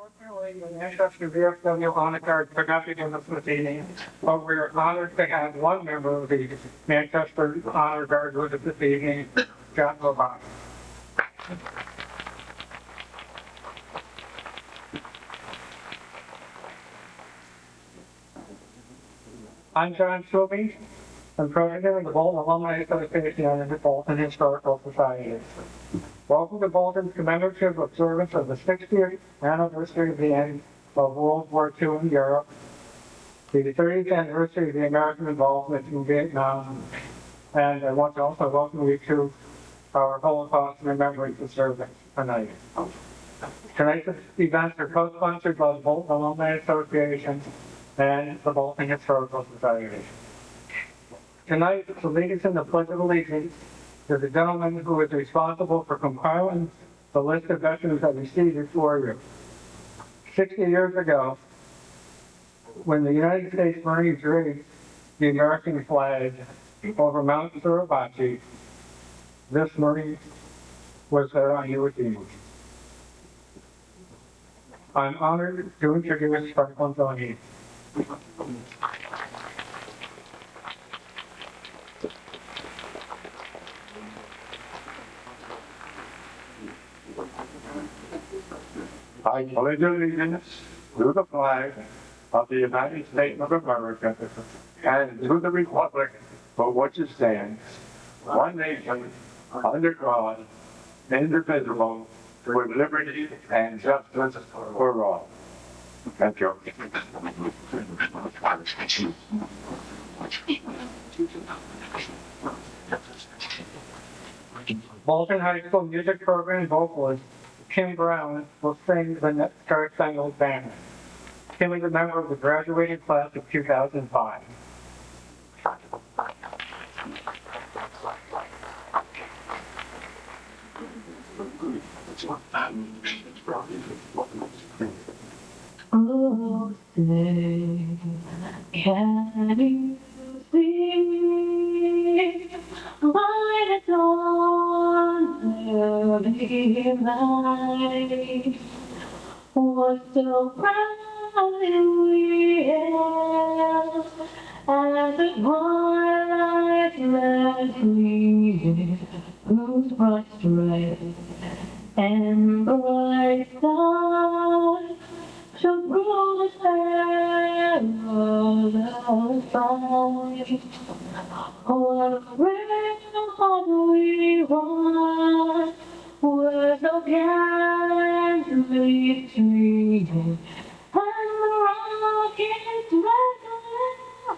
Unfortunately, the Manchester VFW Honor Guard could not begin this evening, but we are honored to have one member of the Manchester Honor Guard with us this evening, John Lobach. I'm John Schuby. I'm president of the Bolton Alumni Association and the Bolton Historical Society. Welcome to Bolton's commemorative observance of the 60th anniversary of the end of World War II in Europe, the 30th anniversary of the American involvement in Vietnam, and I want to also welcome you to our Holocaust Remembrance observance tonight. Tonight's events are co-sponsored by the Bolton Alumni Association and the Bolton Historical Society. Tonight, the leaders in the Pledge of Allegiance is the gentleman who is responsible for compiling the list of veterans that we see before you. 60 years ago, when the United States Marines raised the American flag over Mount Suribachi, this Marine was there on Iwo Jima. I'm honored to introduce Franklin Tony. I pledge allegiance to the flag of the United States of America and to the republic for which it stands, one nation, under God, indivisible, with liberty and justice for all. Thank you. Bolton High School music program vocalist Kim Brown will sing the Star Spangled Banner. Kim is a member of the graduating class of 2005. Oh, say, can you see by the dawn's early light what so proudly we hailed as the twilight led gleaming whose bright strength and bright stars shall rule the perils of fight. What a real heart we want, words so gallantly treated, and the rockets rattle,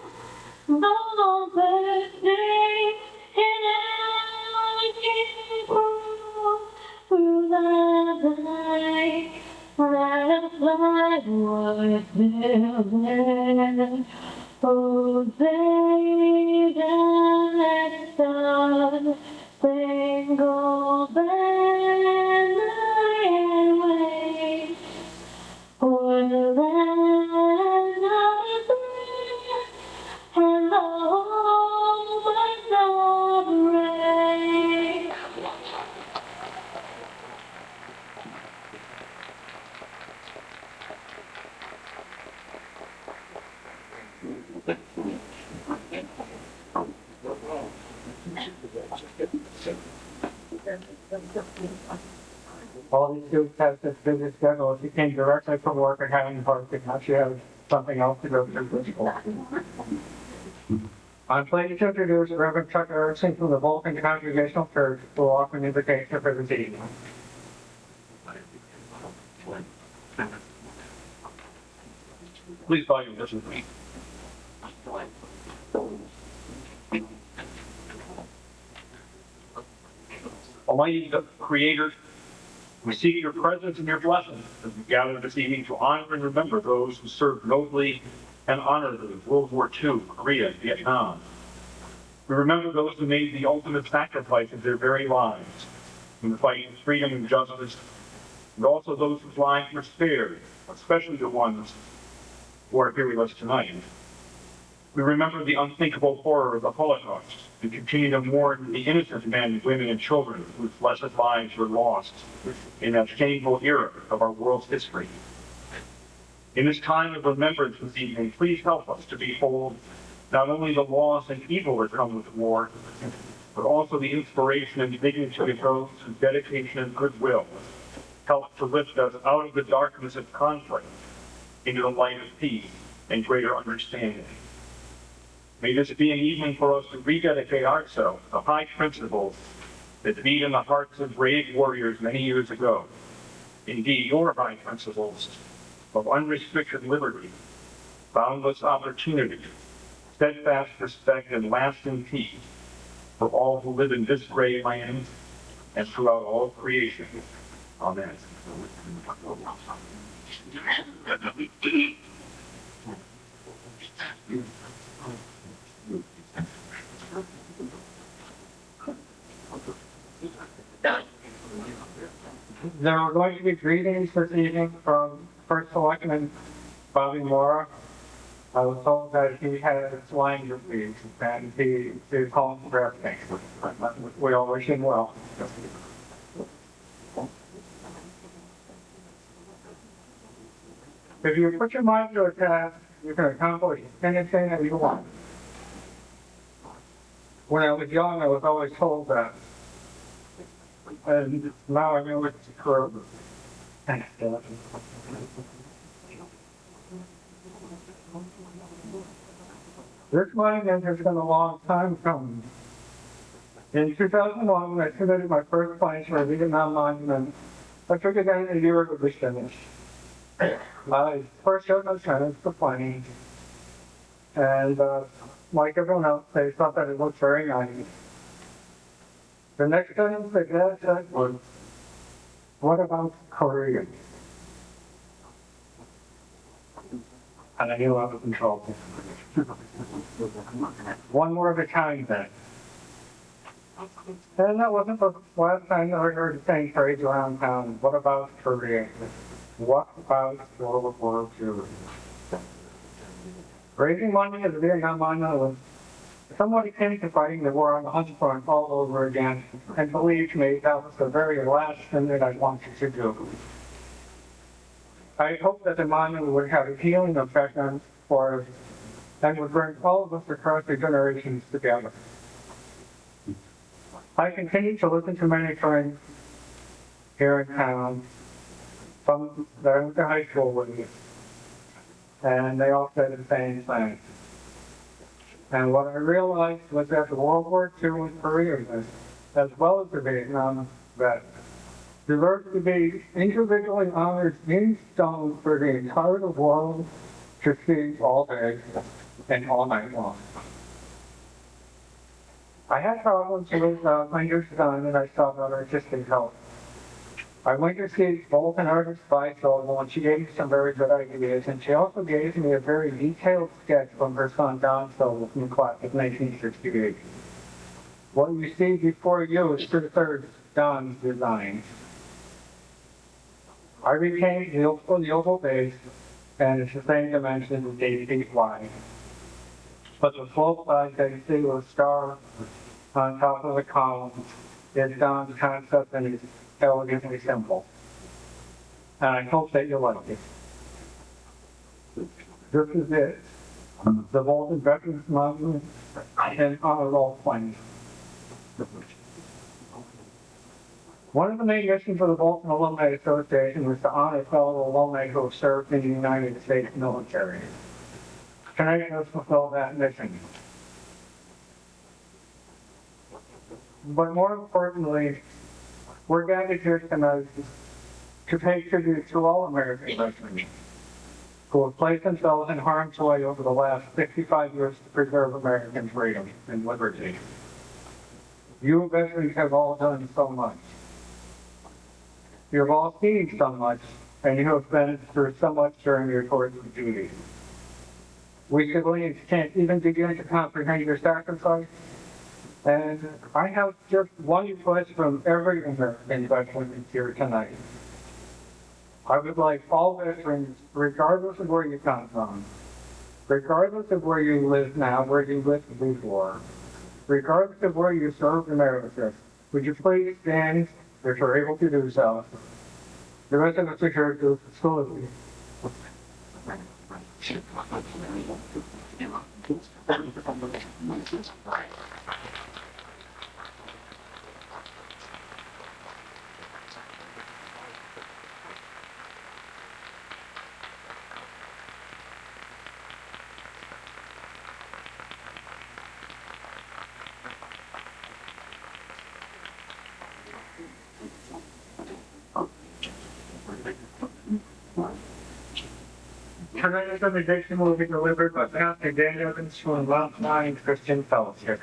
though bursting in elegant through the night. That a flag was building, oh, they that star spangled banner and wave, o'er the land of free and the home of the brave. All these students have this busy schedule. If you came directly from work and having work, and now you have something else to go through for school. I'm pleased to introduce Reverend Chuck Erickson from the Bolton Congregational Church, who will offer an invitation for this evening. Please bow your heads with me. Almighty Creator, we seek your presence and your blessing as we gather this evening to honor and remember those who served nobly and honorably in World War II, Korea, and Vietnam. We remember those who made the ultimate sacrifice of their very lives in the fight for freedom and justice, and also those whose lives were spared, especially the ones who are here with us tonight. We remember the unthinkable horror of the Holocaust and continue to mourn the innocent men, women, and children whose blessed lives were lost in that shameful era of our world's history. In this time of remembrance this evening, please help us to behold not only the loss and evil that come with war, but also the inspiration and dignity of those whose dedication and goodwill help to lift us out of the darkness of conflict into the light of peace and greater understanding. May this be an evening for us to rededicate ourselves to high principles that beat in the hearts of brave warriors many years ago. Indeed, your high principles of unrestricted liberty, boundless opportunity, steadfast respect, and lasting peace for all who live in this great land and throughout all creation. Amen. There are going to be greetings this evening from First Selectman Bobby Mora. I was told that he has lying disease and he is home for everything. We all wish him well. If you put your mind to a task, you can accomplish anything that you want. When I was young, I was always told that. And now I know it's true. This monument has been a long time coming. In 2001, when I submitted my first plans for a Vietnam monument, I figured that in a year it would be finished. I first showed my tenants the plans, and like everyone else, they thought that it looked very nice. The next sentence they said was, "What about Korea?" And I knew I was in trouble. One more of a kind then. And that wasn't the last time that I heard the same phrase around town. What about Korea? What about World War II? Raising money as a Vietnam monument was somewhat akin to fighting the war on the Hudson Front all over again. And believe me, that was the very last thing that I wanted to do. I hope that the monument would have a healing effect on for us and would bring all of us across the generations together. I continue to listen to many friends here in town from that I went to high school with me, and they all said the same thing. And what I realized was that the World War II and Korea vets, as well as the Vietnam vets, deserve to be individually honored in stone for the entire world to see all day and all night long. I had problems with my new son, and I sought out artistic help. I went to see both an artist by Sobel, and she gave me some very good ideas, and she also gave me a very detailed sketch from her son Don Sobel from the class of 1968. What you see before you is two-thirds Don's design. I retained the oval base, and it's the same dimension as 8 feet wide. But the slope side that you see with a star on top of the column is Don's concept, and it's elegantly simple. And I hope that you like it. This is it. The Bolton Veterans Monument and Honor Roll Plains. One of the main missions of the Bolton Alumni Association was to honor fellow alumni who have served in the United States military. Tonight has fulfilled that mission. But more importantly, we're gathered here tonight to pay tribute to all American veterans who have placed themselves in harm's way over the last 65 years to preserve American freedom and liberty. You veterans have all done so much. You have all seen so much, and you have been through so much during your course of duty. We civilians can't even begin to comprehend your sacrifice. And I have just one request from every American veteran here tonight. I would like all veterans, regardless of where you come from, regardless of where you live now, where you lived before, regardless of where you served America, would you please stand if you're able to do so? The rest of us are here to salute you. Tonight's benediction will be delivered by Pastor Dan Evans from Mount Zion Christian Fellowship.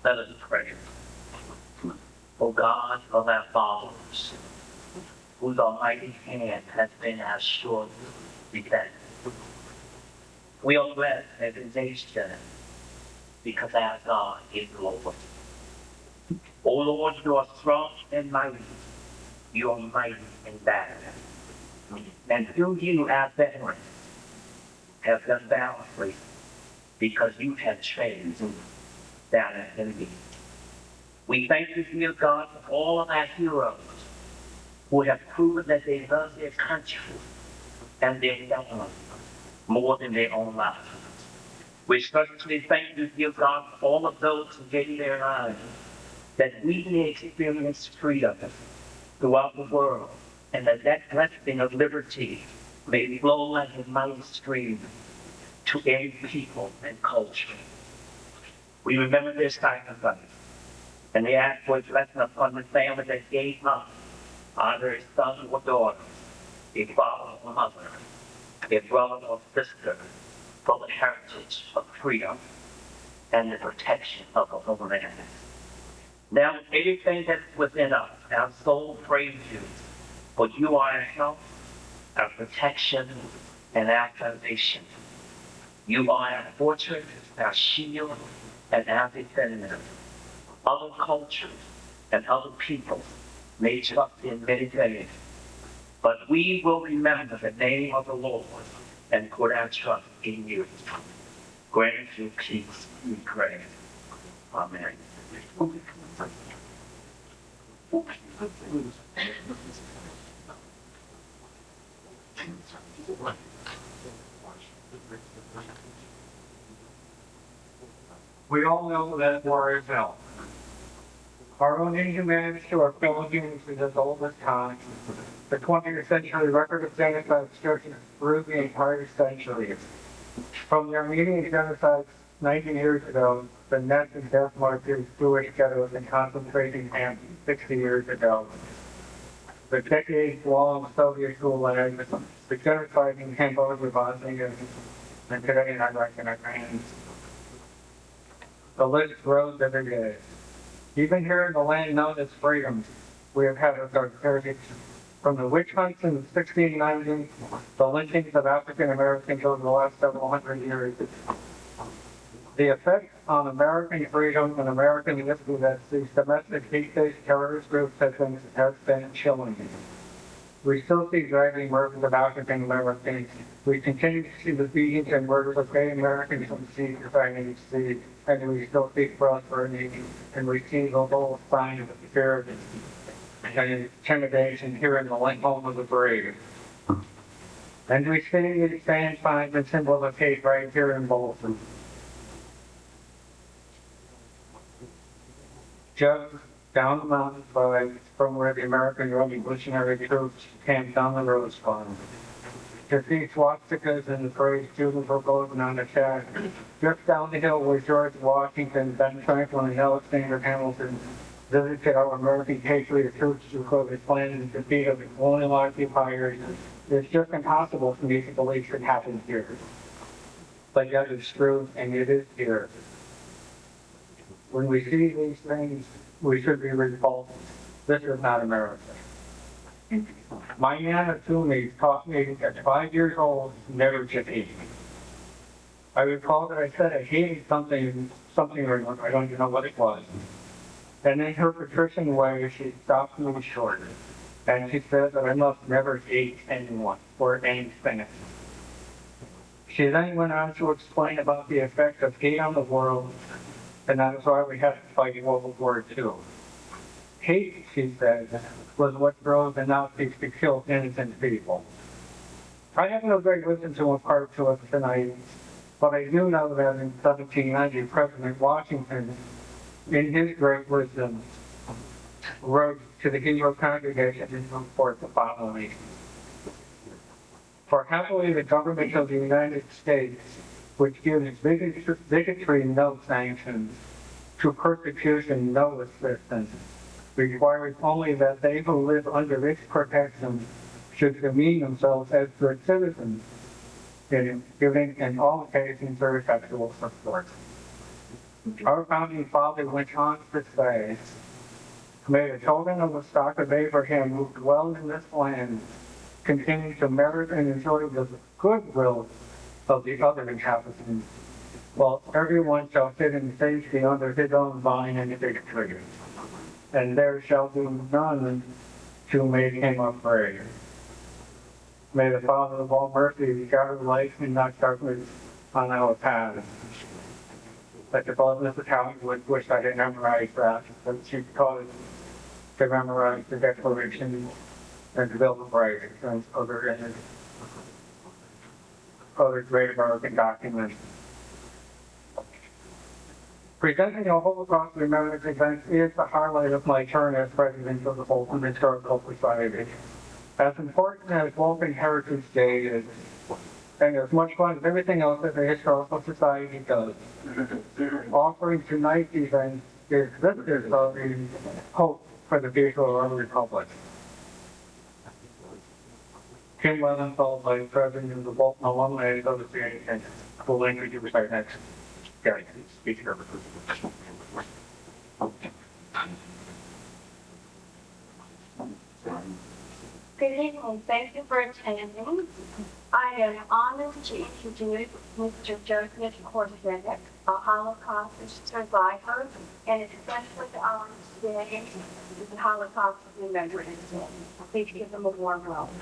Let us pray. O God of our fathers, whose almighty hand has been our sure defense, we are blessed as a nation because our God is Lord. O Lord, you are strong and mighty. You are mighty in battle. And through you, our veterans have done valiantly because you have changed down our enemy. We thank you, dear God, for all of our heroes who have proven that they love their country and their family more than their own lives. We especially thank you, dear God, for all of those who gave their lives, that we may experience freedom throughout the world, and that blessing of liberty may flow like a mighty stream to every people and culture. We remember their sacrifice, and they ask for a blessing upon the family that gave up either a son or daughter, a father or mother, a brother or sister, for the heritage of freedom and the protection of the homeland. Now, everything that's within us, our soul praise you, for you are our help, our protection, and our foundation. You are our fortress, our shield, and our defender. Other cultures and other peoples may trust in many things, but we will remember the name of the Lord and put our trust in you. Grant your peace, we pray. Amen. We all know that war is hell. Our own inhumanity to our fellow humans is as old as time. The 20th century record of genocide stretches through the entire century. From the Armenian genocide 90 years ago, the net and death marches, Jewish ghettos, and concentration camps 60 years ago, the decades-long Soviet gulag, the genocide in Cambodia, Bosnia, and today in Iraq and Iran. The list grows every day. Even here in the land known as freedom, we have had our heritage. From the witch hunts in the 1690s, the lynchings of African Americans over the last several hundred years. The effect on American freedom and American history that these domestic hate-based terrorist groups has been chilling. We still see dragging murders of African Americans. We continue to see the beatings and murders of gay Americans from sea to sea, and we still see prosperity and receive a little sign of fear and intimidation here in the home of the brave. And we see these same signs and symbols of hate right here in Bolton. Just down the mountainside from where the American Revolutionary troops camped on the Rose Farm. To see swastikas and the phrase students were voting on the shack. Just down the hill where George Washington, Ben Franklin, and Alexander Hamilton visited our American patriot troops to quote his plan in the defeat of the colonial occupiers. It's just impossible for me to believe it happened here. But yet it's true, and it is here. When we see these things, we should be repulsed. This is not America. My Nana Toomey taught me at 5 years old never to hate. I recall that I said I hated something or I don't even know what it was. And in her patrician way, she stopped me short. And she said that I must never hate anyone or anything. She then went on to explain about the effect of hate on the world and that is why we had to fight World War II. Hate, she said, was what drove the Nazis to kill innocent people. I have no great wisdom to impart to us tonight, but I do know that in 1790, President Washington, in his great wisdom, wrote to the Hebrew congregation and put forth the following. For happily the government of the United States, which gives bigotry no sanction, to persecution no assistance, requires only that they who live under its protection should demean themselves as good citizens, in giving in all occasions their effectual support. Our founding father went on to say, may the children of the stock of Abraham who dwell in this land continue to merit and enjoy the goodwill of the other inhabitants, while everyone shall sit in safety under his own vine and fig tree, and there shall be none to make him afraid. May the Father of all mercy gather light and not darkness on our paths. Like the Father of Italian would wish I had memorized that, but she taught us to memorize the Declaration and the Bill of Rights and other great American documents. Presenting a Holocaust Remembrance event is the highlight of my term as president of the Bolton Historical Society. As important as Bolton Heritage Day is, and as much fun as everything else that the Historical Society does, offering tonight's event is visitors of the hope for the future of our republic. Kim Leventhal, Vice President of the Bolton Alumni Association, will introduce our next speaker. Good evening, thank you for attending. I am honored to introduce Mr. Joseph Korzenik, a Holocaust survivor, and especially honored today with the Holocaust Remembrance. Please give them a warm welcome.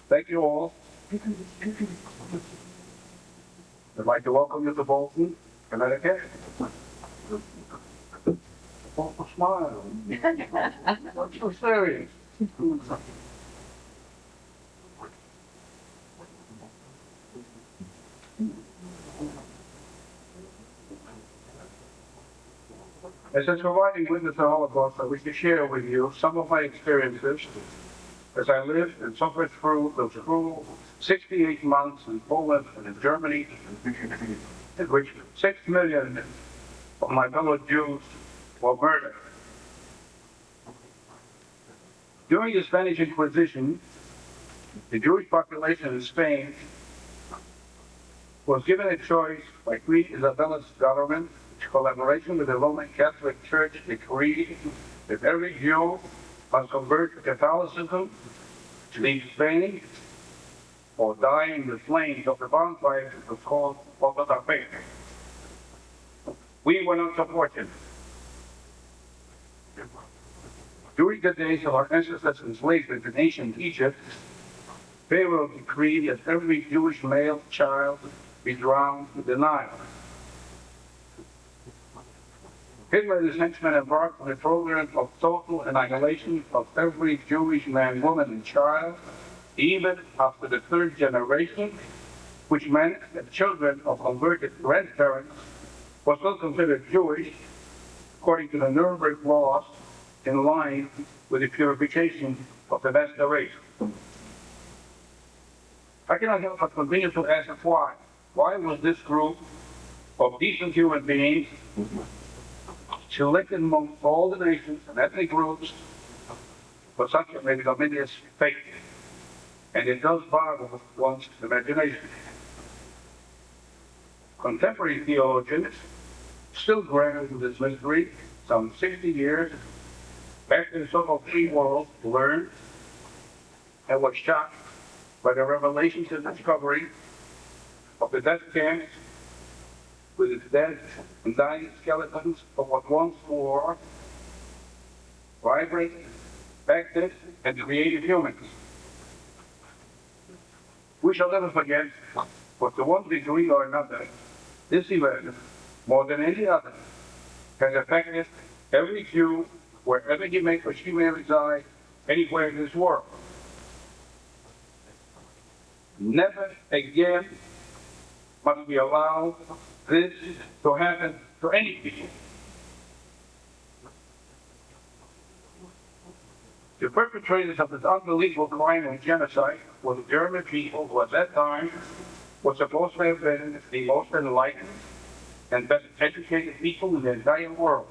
Thank you all. I'd like to welcome you to Bolton, Connecticut. Oh, smile. What's so serious? As a surviving witness of the Holocaust, I wish to share with you some of my experiences as I lived and suffered through those cruel 68 months in Poland and in Germany, in which 6 million of my fellow Jews were murdered. During the Spanish Inquisition, the Jewish population in Spain was given a choice by Queen Isabella's government, which, in collaboration with the Roman Catholic Church, decreed that every Jew must convert to Catholicism, to leave Spain, or die in the flames of the bonfire that was called Bogota Faith. We were not so fortunate. During the days of our ancestors' enslavement in ancient Egypt, Pharaoh decreed that every Jewish male child be drowned in the Nile. Hitler and his henchmen embarked on a program of total annihilation of every Jewish man, woman, and child, even after the third generation, which meant that children of converted grandparents were still considered Jewish, according to the Nuremberg laws, in line with the purification of the master race. I cannot help but continue to ask why. Why was this group of decent human beings selected among all the nations and ethnic groups for such an ignominious fate? And it does boggle one's imagination. Contemporary theologians still grapple with this mystery some 60 years after the so-called free world learned and was shocked by the revelations and discovery of the death camps with its dead and dying skeletons of what once were vibrant, active, and creative humans. We shall never forget, but to one degree or another, this event, more than any other, has affected every Jew, wherever he may or she may reside, anywhere in this world. Never again must we allow this to happen to any people. The perpetrators of this unbelievable crime and genocide were the German people who at that time were supposed to have been the most enlightened and best educated people in the entire world.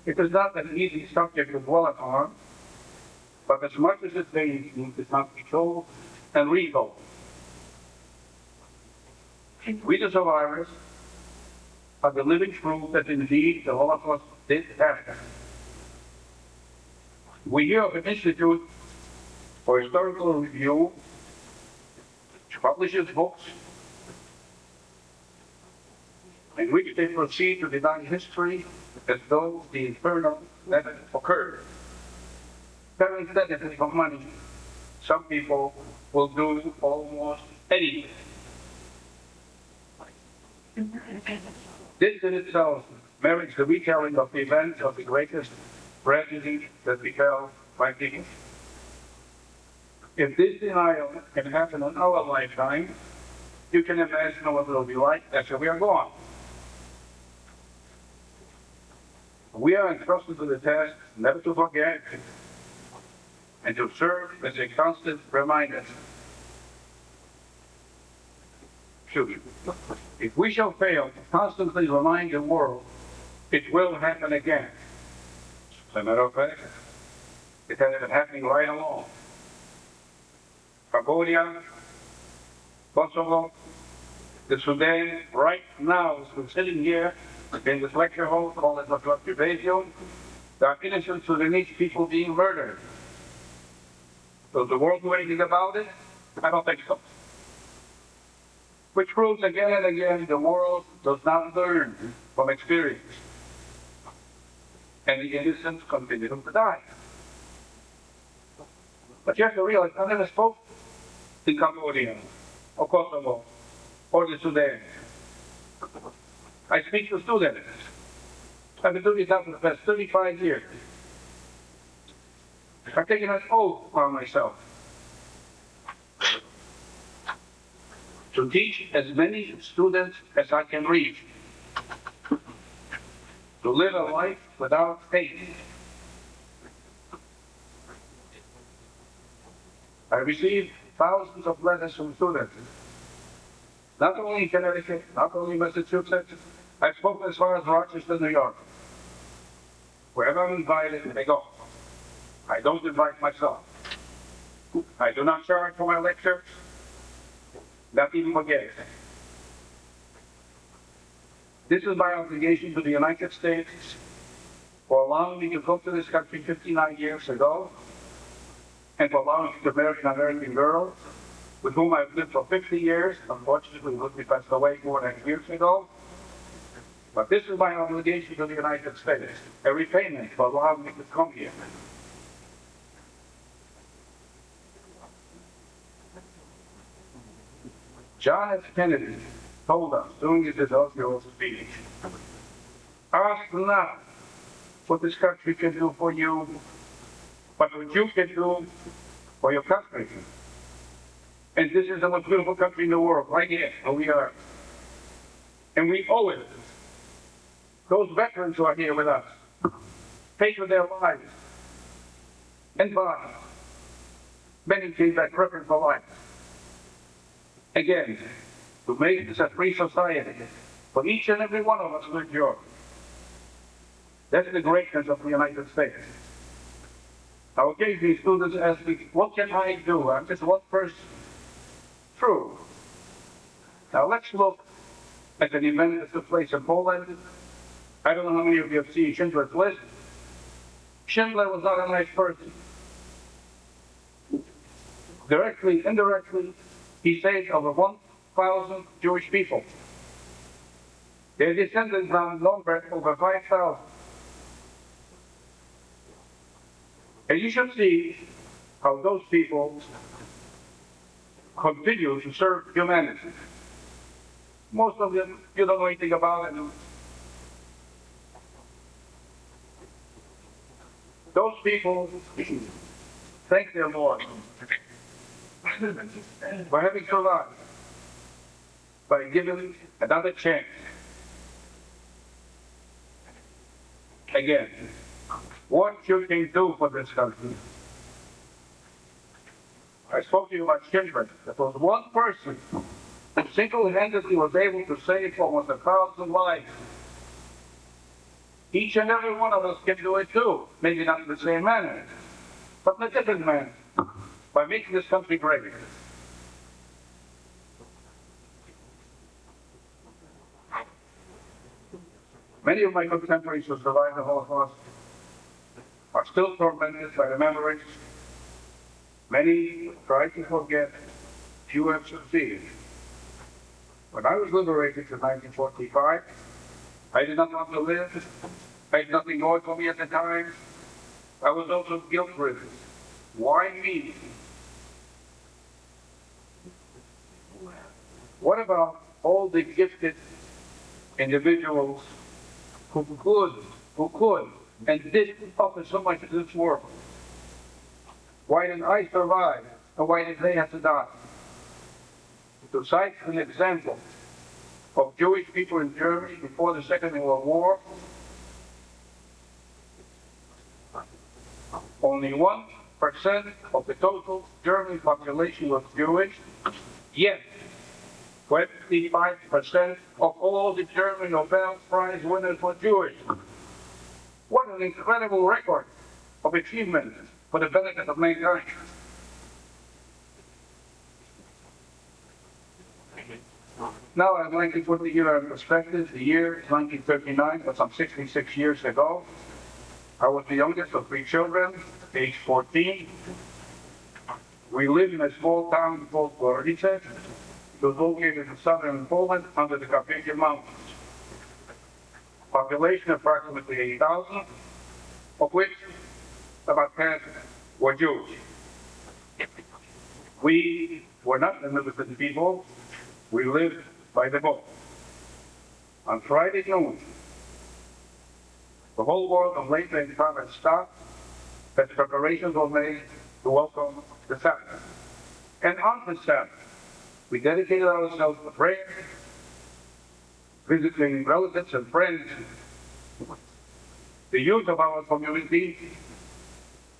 It is not an easy subject to dwell upon, but as much as it's painful, it must be told and retold. We the survivors are the living proof that indeed the Holocaust did happen. We hear of an institute for historical review which publishes books in which they proceed to deny history as though the inferno never occurred. But instead of for money, some people will do almost anything. This in itself merits the retelling of the events of the greatest tragedy that befell my people. If this denial can happen in our lifetime, you can imagine what it will be like after we are gone. We are entrusted with the task never to forget and to serve as a constant reminder. If we shall fail to constantly remind the world, it will happen again. As a matter of fact, it has been happening right along. Cambodia, Kosovo, the Sudan, right now, as we're sitting here in this lecture hall called the Observation, there are innocent Sudanese people being murdered. Does the world do anything about it? I don't think so. Which proves again and again the world does not learn from experience. And the innocents continue to die. But you have to realize, I never spoke in Cambodia, or Kosovo, or the Sudan. I speak to students. I've been doing that for the past 35 years. I've taken an oath on myself to teach as many students as I can reach, to live a life without hate. I received thousands of letters from students, not only in Connecticut, not only Massachusetts. I've spoken as far as Rochester, New York. Wherever I'm invited, they go. I don't invite myself. I do not charge for my lectures, not even for gas. This is my obligation to the United States for allowing me to come to this country 59 years ago, and for allowing me to marry an American girl with whom I've lived for 50 years. Unfortunately, Lucy passed away 4.5 years ago. But this is my obligation to the United States, a repayment for allowing me to come here. John F. Kennedy told us during his inaugural speech, ask not what this country can do for you, but what you can do for your country. And this is the most beautiful country in the world, right here, where we are. And we owe it. Those veterans who are here with us, paid with their lives and bodies. Many gave that preference for life. Again, to make this a free society for each and every one of us to enjoy. That's the greatness of the United States. Now, occasionally students ask me, what can I do? I'm just one person. True. Now let's look at an event that took place in Poland. I don't know how many of you have seen Schindler's List. Schindler was not a nice person. Directly, indirectly, he saved over 1,000 Jewish people. Their descendants now number over 5,000. And you should see how those people continue to serve humanity. Most of them, you don't know anything about it. Those people thank their Lord for having survived, by giving another chance. Again, what you can do for this country. I spoke to you about children. There was one person who single-handedly was able to save almost 1,000 lives. Each and every one of us can do it too. Maybe not in the same manner, but in a different manner, by making this country great. Many of my contemporaries who survived the Holocaust are still tormented by the memories. Many try to forget, few have succeeded. When I was liberated in 1945, I did not want to live. I had nothing going for me at the time. I was also guilt-ridden. Why me? What about all the gifted individuals who could, and did offer so much to this world? Why didn't I survive? And why did they have to die? To cite an example of Jewish people in Germany before the Second World War, only 1% of the total German population was Jewish, yet 25% of all the German Nobel Prize winners were Jewish. What an incredible record of achievement for the benefit of mankind. Now I'd like to put the year in perspective. The year 1939 was some 66 years ago. I was the youngest of 3 children, age 14. We lived in a small town called Gorlice. It was located in southern Poland under the Carpathian Mountains. Population approximately 8,000, of which about half were Jews. We were not a militant people. We lived by the book. On Friday noon, the whole world of labor and commerce stopped, as preparations were made to welcome the Sabbath. And on the Sabbath, we dedicated ourselves to prayer, visiting relatives and friends. The youth of our community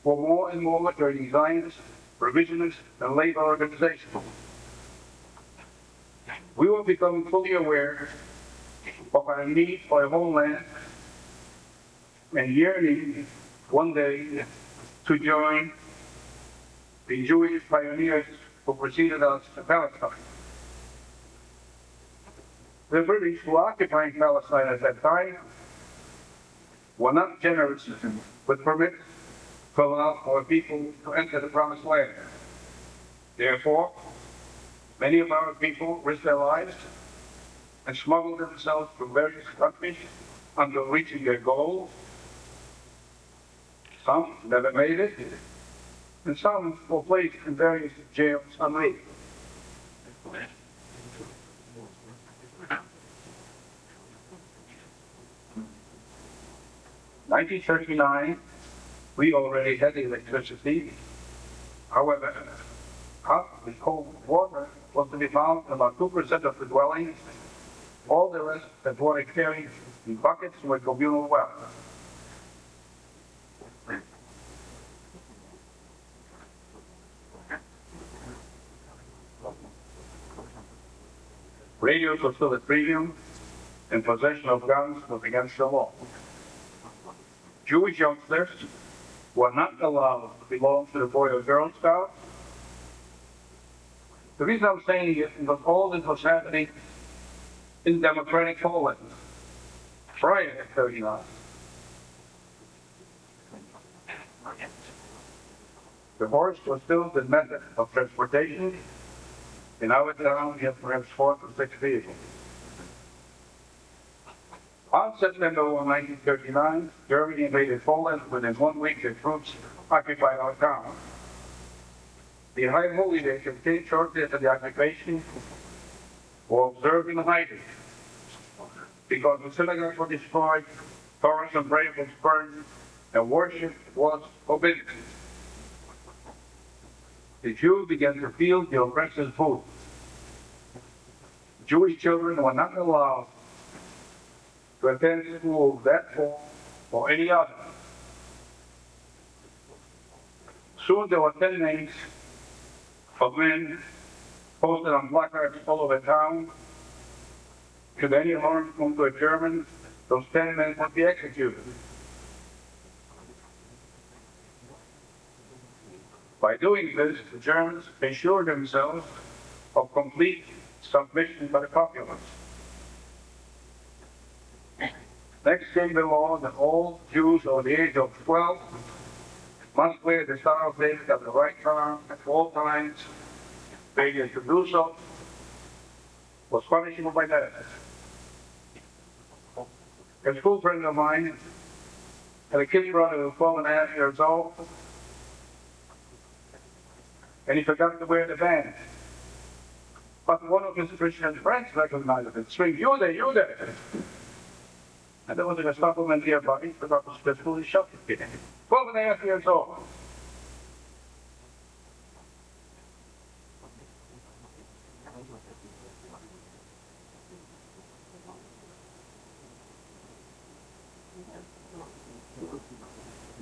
were more and more joining Zionist, revisionist, and labor organizations. We were becoming fully aware of our need for a homeland and yearning one day to join the Jewish pioneers who preceded us to Palestine. The British, who occupied Palestine at that time, were not generous with permits to allow our people to enter the Promised Land. Therefore, many of our people risked their lives and smuggled themselves through various countries until reaching their goal. Some never made it, and some were placed in various jails en route. 1939, we already had electricity. However, hot and cold water was to be found in about 2% of the dwellings. All the rest had water carried in buckets with communal wells. Radios were still at premium, and possession of guns was against the law. Jewish youngsters were not allowed to belong to the Boy or Girl Scouts. The reason I'm saying it is because all this was happening in democratic Poland prior to 39. The horse was still the method of transportation, In our town, we have perhaps 4 to 6 vehicles. On September 1, 1939, Germany invaded Poland. Within 1 week, the troops occupied our town. The High Holy Day came shortly after the occupation was observed in hiding because the synagogues were destroyed, Torahs and Bibles burned, and worship was forbidden. The Jews began to feel the oppressor's boot. Jewish children were not allowed to attend school that fall or any other. Soon there were 10 names of men posted on placards all over town. Should any harm come to a German, those 10 men would be executed. By doing this, the Germans ensured themselves of complete submission by the populace. Next came the law that all Jews over the age of 12 must wear the Star of David at the right arm at all times. Failure to do so was punishable by death. A school friend of mine had a kid brother who was 12.5 years old, and he forgot to wear the band. But one of his Christian friends recognized it. Screamed, "You there, you there!" And there was a Gestapo man nearby, he forgot to pistol, he shot the kid. 12.5 years old.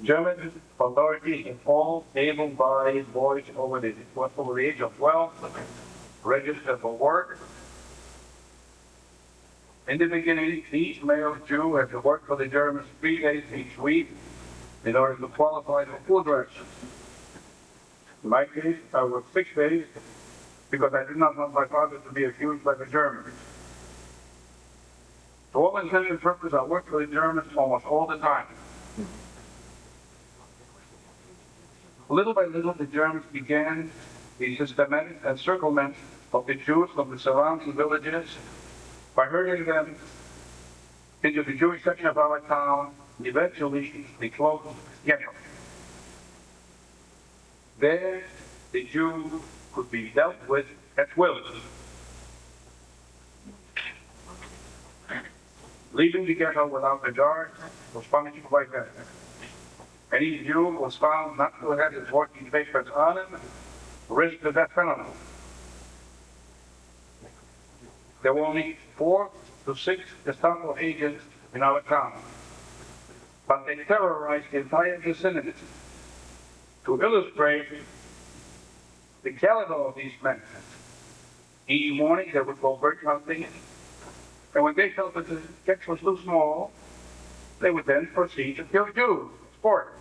German authorities informed able-bodied boys over the age of 12 registered for work. In the beginning, each male Jew had to work for the Germans 3 days each week in order to qualify for food rations. In my case, I worked 6 days because I did not want my father to be accused by the Germans. To all intents and purposes, I worked for the Germans almost all the time. Little by little, the Germans began the systematic encirclement of the Jews from the surrounding villages by herding them into the Jewish section of our town, eventually the closed ghetto. There, the Jew could be dealt with at will. Leaving the ghetto without a guard was punishable by death. Any Jew who was found not to have his working papers on him risked the death penalty. There were only 4 to 6 Gestapo agents in our town, but they terrorized the entire vicinity. To illustrate the caliber of these men, each morning they would go bird hunting, and when they felt that the catch was too small, they would then proceed to kill Jews. Sport.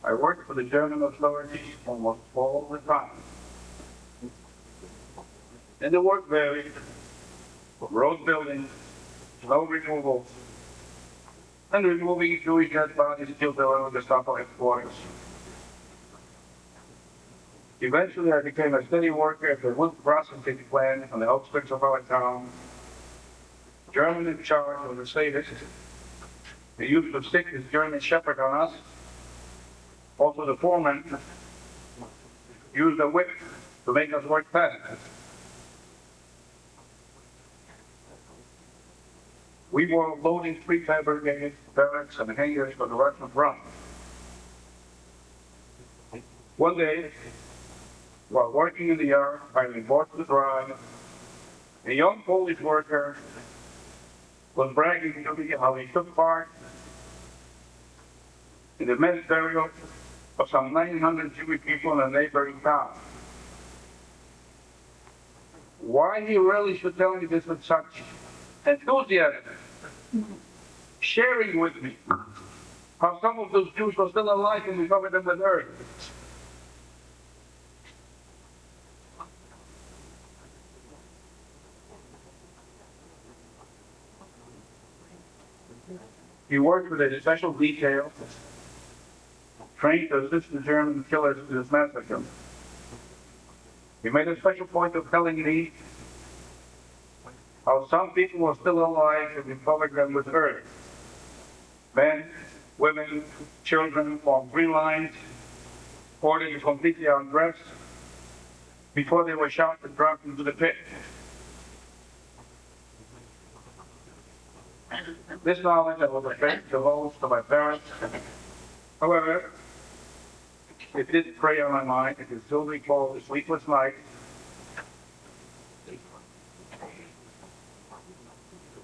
I worked for the German authorities almost all the time. And the work varied from road building, snow removal, and removing Jewish dead bodies till they were in the Gestapo headquarters. Eventually, I became a steady worker at the wood processing plant on the outskirts of our town. German in charge of the sadists. They used to stick this German shepherd on us. Also, the foreman used a whip to make us work fast. We were loading prefabricated barracks and hangars for the Russian front. One day, while working in the yard, piling boards to dry, a young Polish worker was bragging to me how he took part in the mass burial of some 900 Jewish people in a neighboring town. Why he really should tell me this with such enthusiasm, sharing with me how some of those Jews were still alive and we covered them with earth. He worked with a special detail trained to assist the German killers to this massacre. He made a special point of telling me how some people were still alive and he covered them with earth. Men, women, children formed three lines, ordered to completely undress before they were shot and dropped into the pit. This knowledge I was afraid to divulge to my parents. However, it did prey on my mind. It could still recall the sleepless night,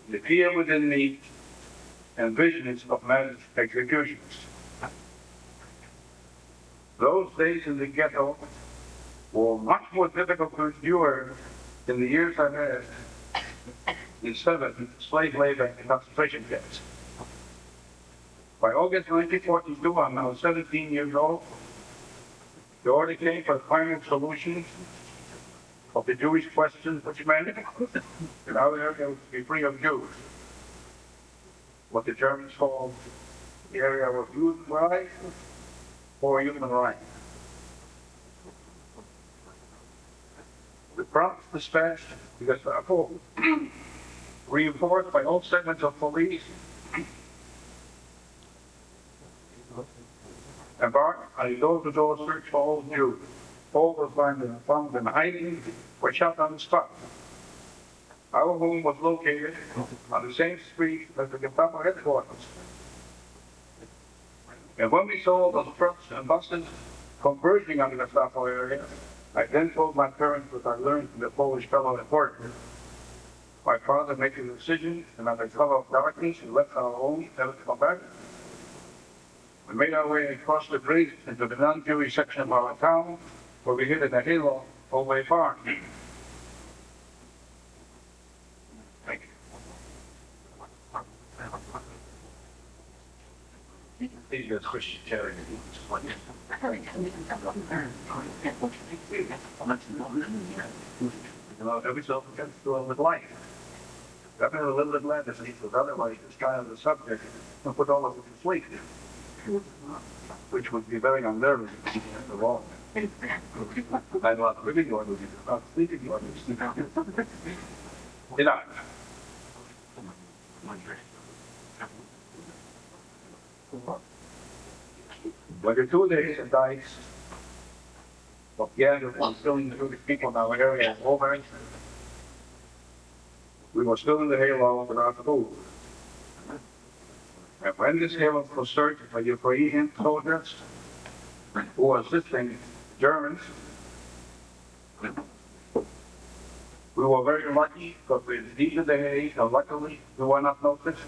the fear within me, and visions of mass executions. Those days in the ghetto were much more difficult to endure than the years I had in 7 slave labor and concentration camps. By August 1942, I'm now 17 years old. The order came for the final solution of the Jewish question, which meant in our area was to be free of Jews. What the Germans called the area of Judenreich or human rights. The prompt dispatch to the Gestapo, reinforced by all segments of police, embarked on a door-to-door search for all Jews. All were found in hiding or shot on the spot. Our home was located on the same street as the Gestapo headquarters. And when we saw those trucks and buses converging on the Gestapo area, I then told my parents what I learned from the Polish fellow reporter. My father made a decision, and under cover of darkness, we left our home, never to come back. We made our way across the bridge into the non-Jewish section of our town, where we hid in a halo over a farm. Thank you. These are Christian charity. You know, every so often gets to with life. I've been a little bit glad to see, because otherwise this kind of the subject and put all of it to sleep, which would be very unnerving after all. I'm not really going to be not sleeping going to sleep. Enough. When the 2 days of dice of gathering and filling the Jewish people in our area was over, we were still in the halo without food. And when this halo was searched by Ukrainian soldiers who were assisting Germans, we were very lucky because we were deep in the haze, and luckily we were not noticed.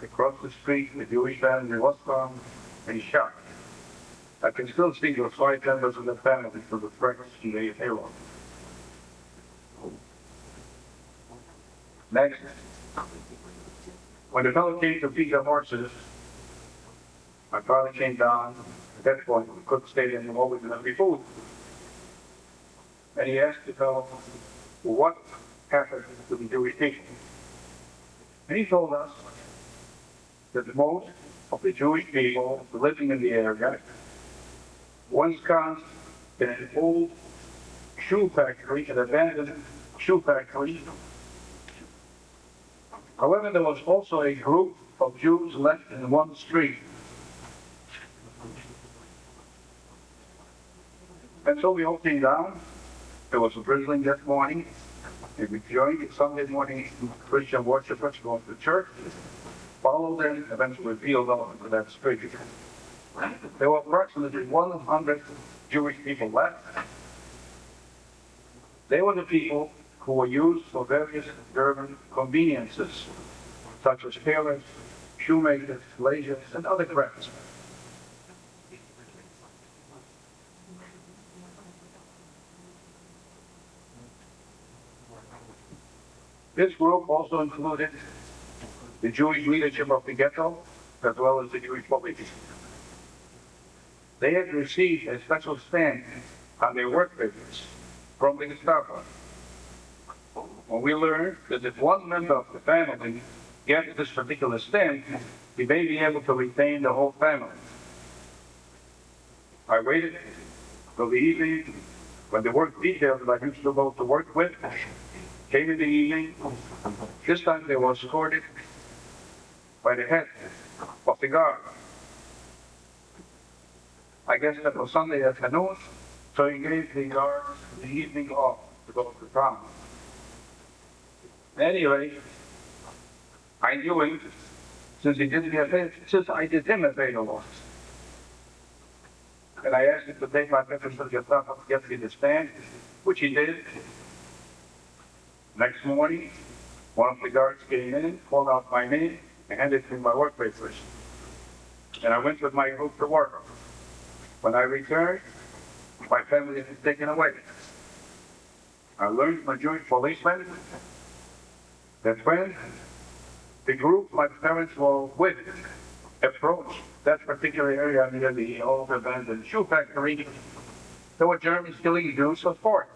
Across the street, the Jewish family was found and shot. I can still see those 5 members of the family from the threats in the halo. Next, when the fellow came to feed the horses, my father came down. At that point, we couldn't stay there anymore, we didn't have any food. And he asked the fellow, what happened to the Jewish people? And he told us that most of the Jewish people living in the area once gone in an old shoe factory, an abandoned shoe factory. However, there was also a group of Jews left in one street. And so we all came down. There was a drizzling that morning. And we joined Sunday morning Christian worshipers going to church. Followed them, eventually peeled off into that street. There were approximately 100 Jewish people left. They were the people who were used for various German conveniences, such as tailors, shoemakers, glaziers, and other crafts. This group also included the Jewish leadership of the ghetto, as well as the Jewish police. They had received a special stamp on their work papers from the Gestapo. When we learned that if one member of the family gets this particular stamp, he may be able to retain the whole family. I waited till the evening when the work details that I used to go to work with came in the evening. This time they were escorted by the head of the guard. I guess that was Sunday afternoon, so he gave the guards the evening off to go to town. Anyway, I knew him since I did him a favor once. And I asked him to take my pictures of your stuff up, get me the stand, which he did. Next morning, one of the guards came in, called out my name, and handed me my work papers. And I went with my group to work. When I returned, my family had been taken away. I learned from a Jewish policeman that when the group my parents were with approached that particular area near the old abandoned shoe factory, there were Germans killing Jews for sport.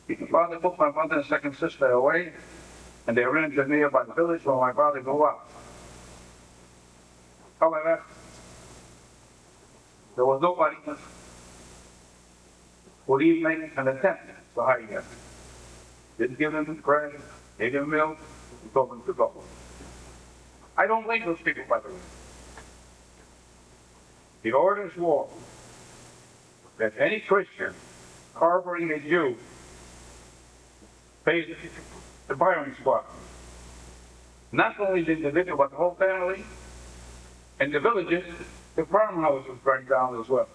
My father took my mother and second sister away, and they ran to the nearby village where my father grew up. However, there was nobody who would even make an attempt to hide him. Didn't give him bread, gave him milk, and told him to go. I don't blame those people, by the way. The orders were that any Christian harboring a Jew pays the firing squad. Not only the individual, but the whole family. And the villages, the farmhouse was burned down as well.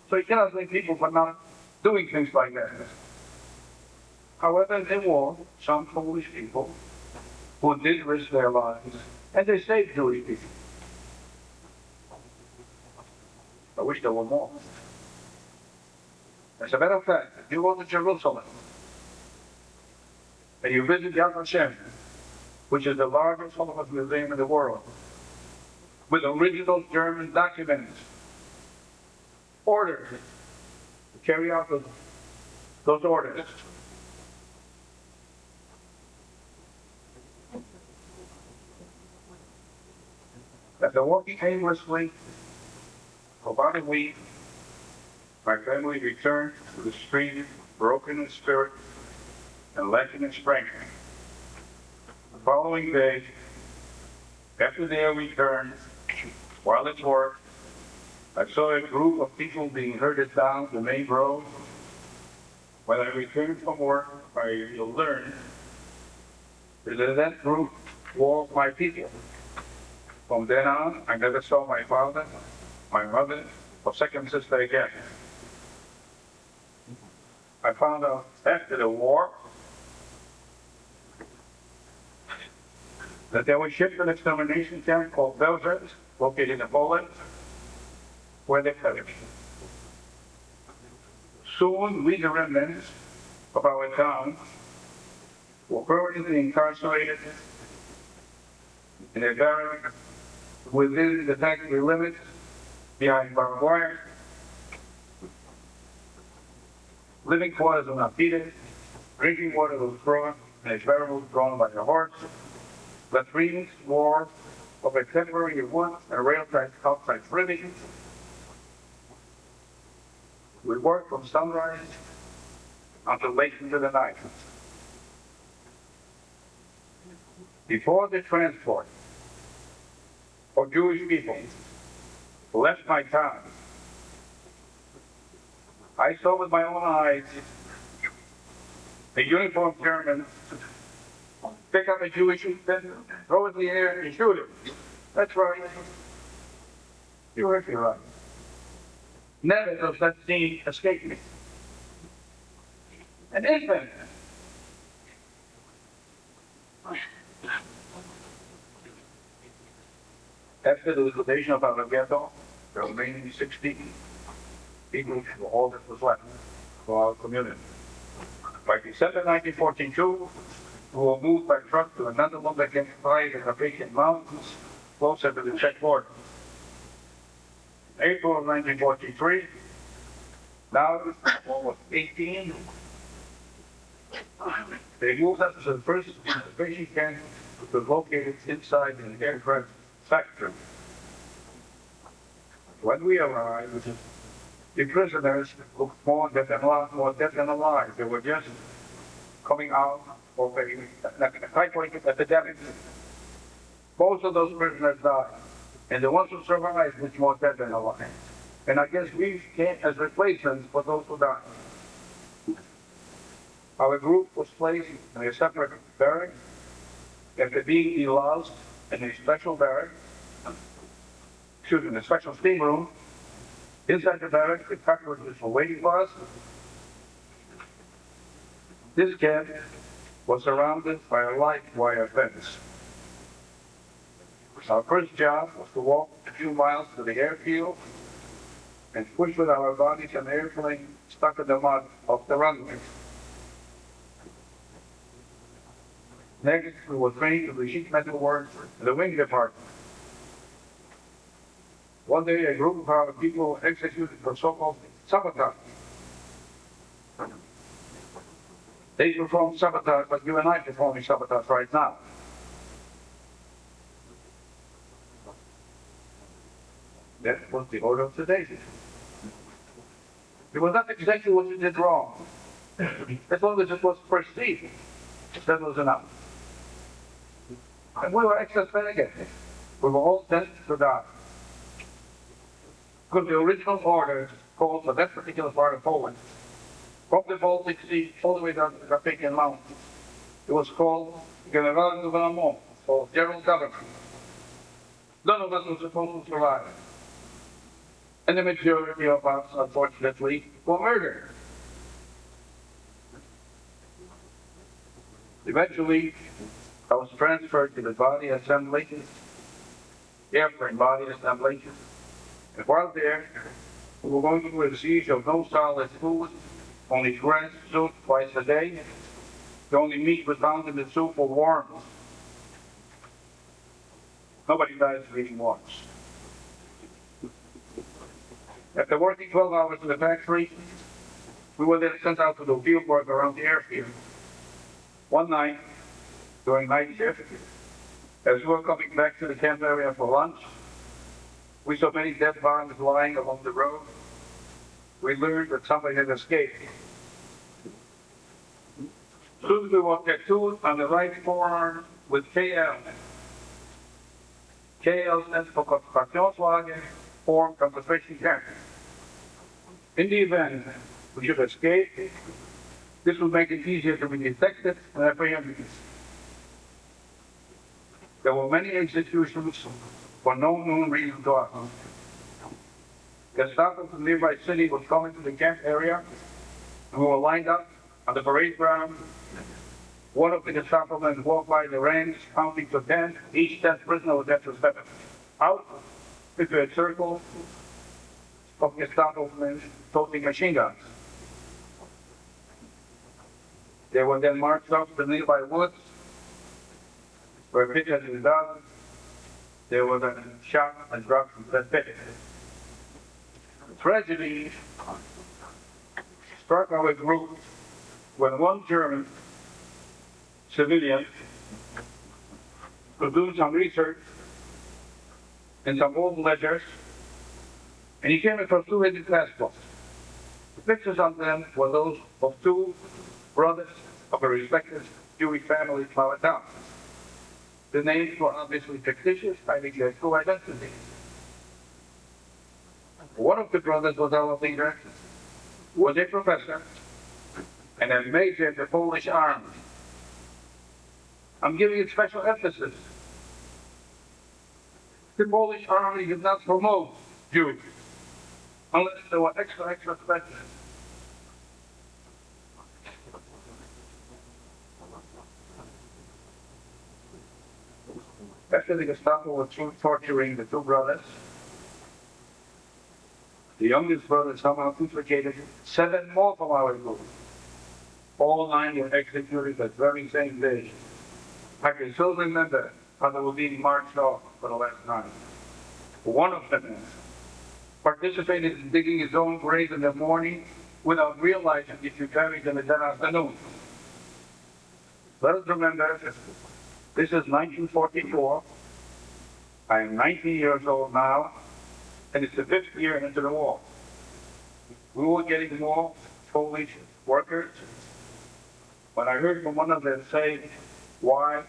So you cannot blame people for not doing things like that. However, there were some foolish people who did risk their lives, and they saved Jewish people. I wish there were more. As a matter of fact, if you go to Jerusalem, and you visit Yad Vashem, which is the largest Holocaust museum in the world, with original German documents, orders to carry out those orders. After walking aimlessly for about a week, my family returned to the street, broken in spirit and lacking in strength. The following day, after their return, while at work, I saw a group of people being herded down the main road. When I returned from work, I learned that group was my people. From then on, I never saw my father, my mother, or second sister again. I found out after the war that they were shipped to an extermination camp called Belgrade, located in Poland, where they perished. Soon, we, the remnants of our town, were permanently incarcerated in a barrack within the factory limits, behind barbed wire. Living quarters were not heated. Drinking water was brought in a barrel drawn by a horse. Latrines were of a temporary wood and rail-type outside ribbing. We worked from sunrise until late into the night. Before the transport of Jewish people left my town, I saw with my own eyes a uniformed German pick up a Jewish then throw it in the air and shoot him. That's right. You heard me right. Never does that scene escape me. An infant. After the liquidation of our ghetto, the remaining 60 people were all that was left for our community. By December 1942, we were moved by truck to another one that gets by the Carpathian Mountains, closer to the Czech border. April of 1943, now almost 18, they moved us to the first concentration camp which was located inside an aircraft factory. When we arrived, the prisoners looked more dead than alive. They were just coming out of a typhoid epidemic. Most of those prisoners died, and the ones who survived was more dead than alive. And I guess we came as replacements for those who died. Our group was placed in a separate barrack after being deloused in a special barrack, in a special steam room. Inside the barrack, the cockroaches were waiting for us. This camp was surrounded by a light wire fence. Our first job was to walk a few miles to the airfield and push with our bodies an airplane stuck in the mud off the runway. Next, we were trained to do sheet metal work in the wing department. One day, a group of our people were executed for so-called sabotage. They performed sabotage, but you and I performing sabotage right now. That was the order of the day. It was not exactly what you did wrong. As long as it was perceived, that was enough. And we were executed. We were all sentenced to die. Because the original order called for that particular part of Poland, from the Baltic Sea all the way down to the Carpathian Mountains. It was called General Gouvernement, or General Government. None of us was supposed to survive. And the majority of us, unfortunately, were murdered. Eventually, I was transferred to the body assembly, airplane body assembly. And while there, we were going through a siege of no solid food, only grass soup twice a day. The only meat was found in the soup were worms. Nobody dies of eating worms. After working 12 hours in the factory, we were then sent out to do field work around the airfield. One night, during night shift, as we were coming back to the camp area for lunch, we saw many dead bodies lying along the road. We learned that somebody had escaped. Soon we were tattooed on the right forearm with KL. KL stands for Konzentrationswagen, formed concentration camp. In the event we should escape, this would make it easier to be detected and apprehended. There were many executions for no known reason to us. Gestapo from nearby city was coming to the camp area, and we were lined up on the parade ground. One of the Gestapo men walked by the ranks, counting to 10. Each 10th prisoner was then step out into a circle of Gestapo men toting machine guns. They were then marched up to the nearby woods, where pitched in the dust. They were then shot and dropped from that pit. Tragedy struck our group when one German civilian was doing some research in some old ledgers, and he came across two hidden passports. The pictures on them were those of two brothers of a respected Jewish family flower town. The names were obviously fictitious, hiding their true identities. One of the brothers was our leader, was a professor, and a major in the Polish army. I'm giving it special emphasis. The Polish army did not promote Jews, unless they were extra special. After the Gestapo was through torturing the two brothers, the youngest brother somehow implicated 7 more from our group. All 9 were executed that very same day. I can still remember how they were being marched off for the last night. One of them participated in digging his own grave in the morning without realizing if you buried him in that afternoon. Let us remember This is 1944. I am 19 years old now, and it's the 5th year into the war. We were getting more Polish workers. When I heard from one of them say, why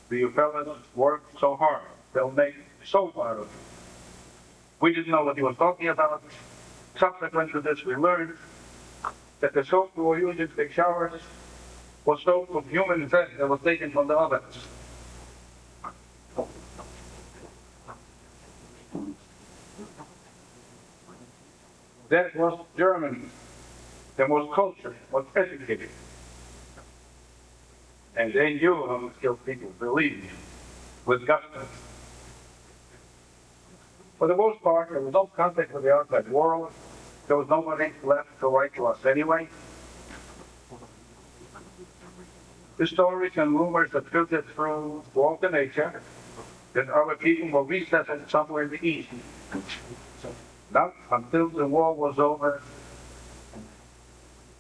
do you fellas work so hard? They'll make soap out of it. We didn't know what he was talking about. Subsequent to this, we learned that the soap we were using to take showers was soap from human fat that was taken from the ovens. That was Germany. That was culture, was educated. And they knew how to kill people, believe me, with gusto. For the most part, there was no contact with the outside world. There was nobody left to write to us anyway. The stories and rumors that filtered through Walter Nature that our people were resettled somewhere in the east. Not until the war was over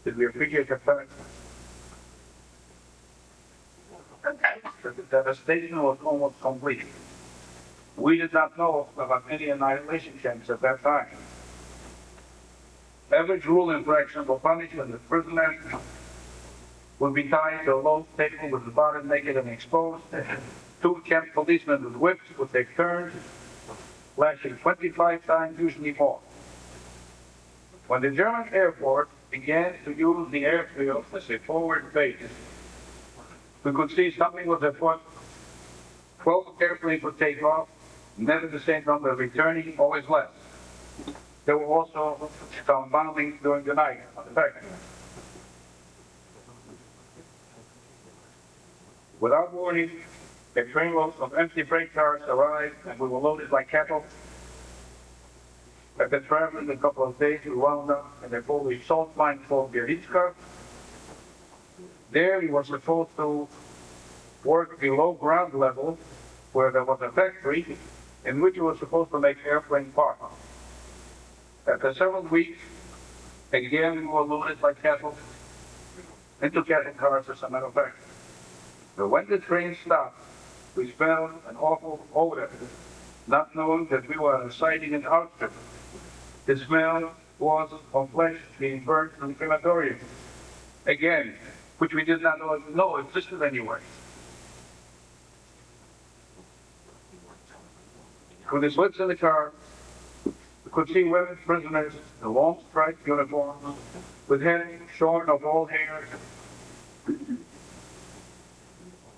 did we appreciate the fact that the devastation was almost complete. We did not know about any annihilation camps at that time. Average rule infraction for punishment of prisoners would be tied to a low table with the body naked and exposed. 2 camp policemen with whips would take turns, lashing 25 times, usually more. When the German Air Force began to use the airfield as a forward base, we could see something was afoot. 12 airplanes would take off, never the same number returning, always less. There were also some bombings during the night on the factory. Without warning, a trainload of empty freight cars arrived and we were loaded like cattle. After traveling a couple of days, we wound up in a Polish salt mine called Bieliczka. There we were supposed to work below ground level, where there was a factory in which we were supposed to make airplane parts. After several weeks, again we were loaded like cattle, into cattle cars as a matter of fact. But when the train stopped, we smelled an awful odor, not knowing that we were sighting an outfit. The smell was of flesh being burnt in the crematorium. Again, which we did not know existed anyway. Through the slits in the car, we could see women prisoners in long striped uniforms, with heads shorn of all hair,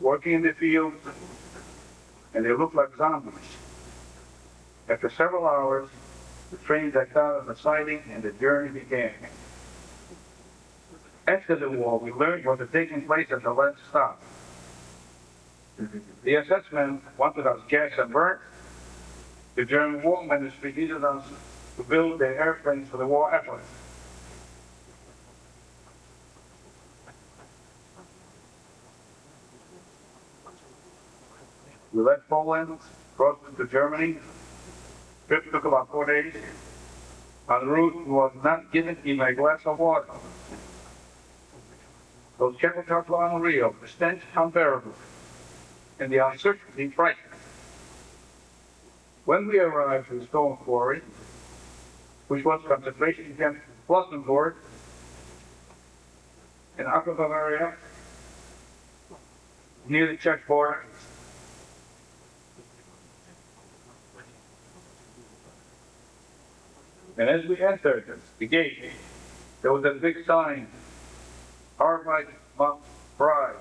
working in the fields, and they looked like zombies. After several hours, the train backed out of the siding and the journey began. After the war, we learned what had taken place at the last stop. The SS men wanted us gassed and burnt. The German war ministry needed us to build their airplanes for the war effort. We left Poland, crossed into Germany. Trip took about 4 days. En route, we was not given even a glass of water. Those cattle cars were unreal, the stench unbearable, and the uncertainty frightening. When we arrived at the stone quarry, which was concentration camp Flossenburg in Upper Bavaria, near the Czech border, and as we entered the gate, there was a big sign, Arbeit macht frei,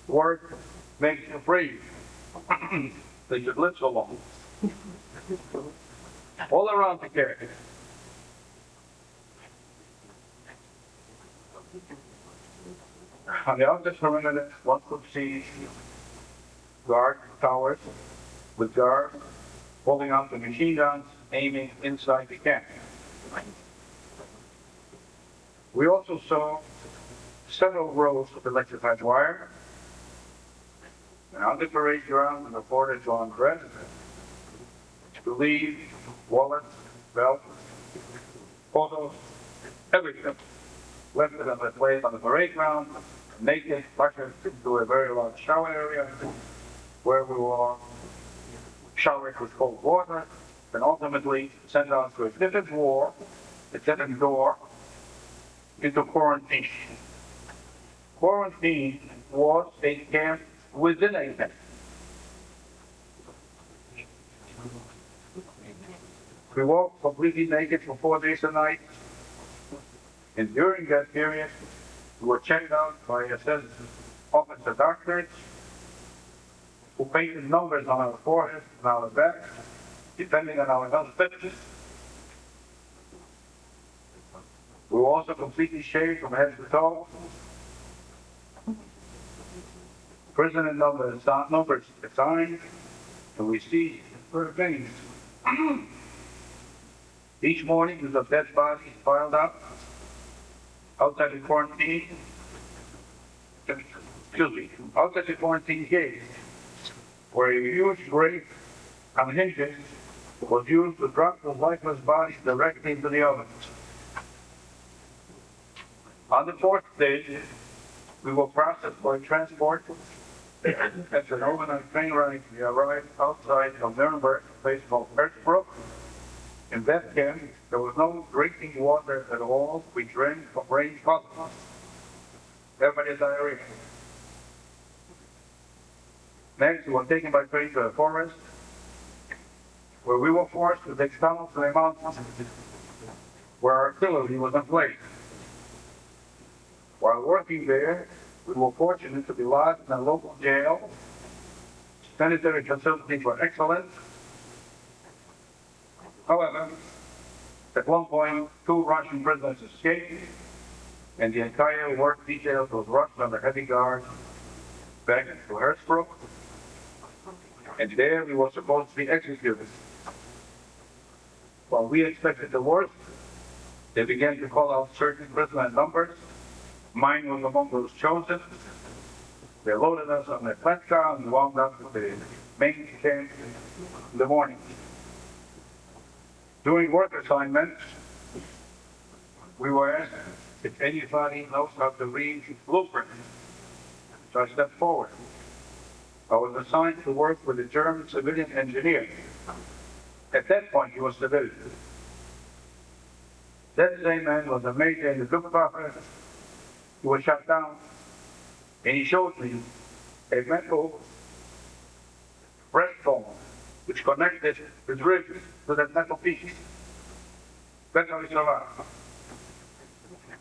work makes you free. They should live so long. All around the carriage. On the outer perimeter, one could see guard towers with guards holding up the machine guns, aiming inside the camp. We also saw several rows of electrified wire, and on the parade ground and the border drawn red, leave, wallets, belts, photos, everything left it on the place on the parade ground, naked, ushered into a very large shower area, where we were showered with cold water, and ultimately sent us to a different war, a different door, into quarantine. Quarantine was a camp within a camp. We walked completely naked for 4 days and nights, and during that period, we were checked out by a set officer doctors who painted numbers on our forehead and our back, depending on our health status. We were also completely shaved from head to toe. Prisoner numbers assigned, and we see certain things. Each morning, there's a dead body piled up outside the quarantine. Outside the quarantine gate, where a huge grate on hinges was used to drop the lifeless bodies directly into the oven. On the fourth day, we were processed for transport. After an overnight train ride, we arrived outside of Nuremberg, a place called Herzbruck. In that camp, there was no drinking water at all. We drank from rain puddles. Everybody had diarrhea. Next, we were taken by train to the forest, where we were forced to take tunnels to the mountains, where artillery was in place. While working there, we were fortunate to be lodged in a local jail, sanitary facilities were excellent. However, at one point, 2 Russian prisoners escaped, and the entire work detail was rushed under heavy guard back to Herzbruck, and there we were supposed to be executed. While we expected the worst, they began to call out certain prisoner numbers. Mine was among those chosen. They loaded us on their flat car and wound up to the main camp in the morning. During work assignments, we were asked if anybody knows how to read blueprint. So I stepped forward. I was assigned to work with a German civilian engineer. At that point, he was civilian. That same man was a major in the Luftwaffe. He was shot down, and he showed me a metal breastbone which connected his ribs to that metal piece. That's how he survived.